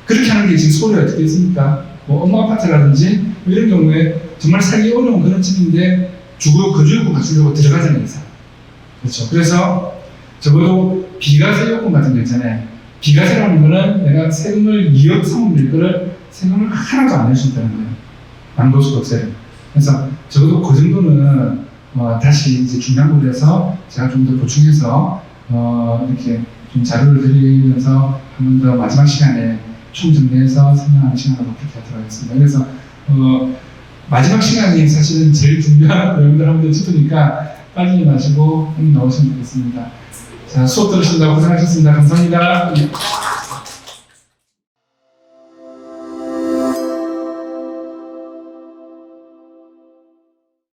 그렇게 하는 게 지금 서울에 어떻게 있습니까? 뭐 엄마 아파트라든지 뭐 이런 경우에 정말 살기 어려운 그런 집인데 거주인분 가지려고 들어가잖아요, 이사. 그렇죠. 그래서 적어도 비과세 요건 같은 거 있잖아요. 비과세라는 거는 내가 세금을 2억 3억 낼 거를 세금을 하나도 안 낼 수 있다는 거예요. 양도소득세를. 그래서 적어도 그 정도는 다시 이제 중량부를 해서 제가 좀 더 보충해서 이렇게 좀 자료를 드리면서 한 번 더 마지막 시간에 총정리해서 설명하는 시간으로 그렇게 하도록 하겠습니다. 그래서 마지막 시간이 사실은 제일 중요한 내용들 한번 더 짚으니까 빠지지 마시고 나오시면 되겠습니다. 자, 수업 들으신다고 고생하셨습니다. 감사합니다.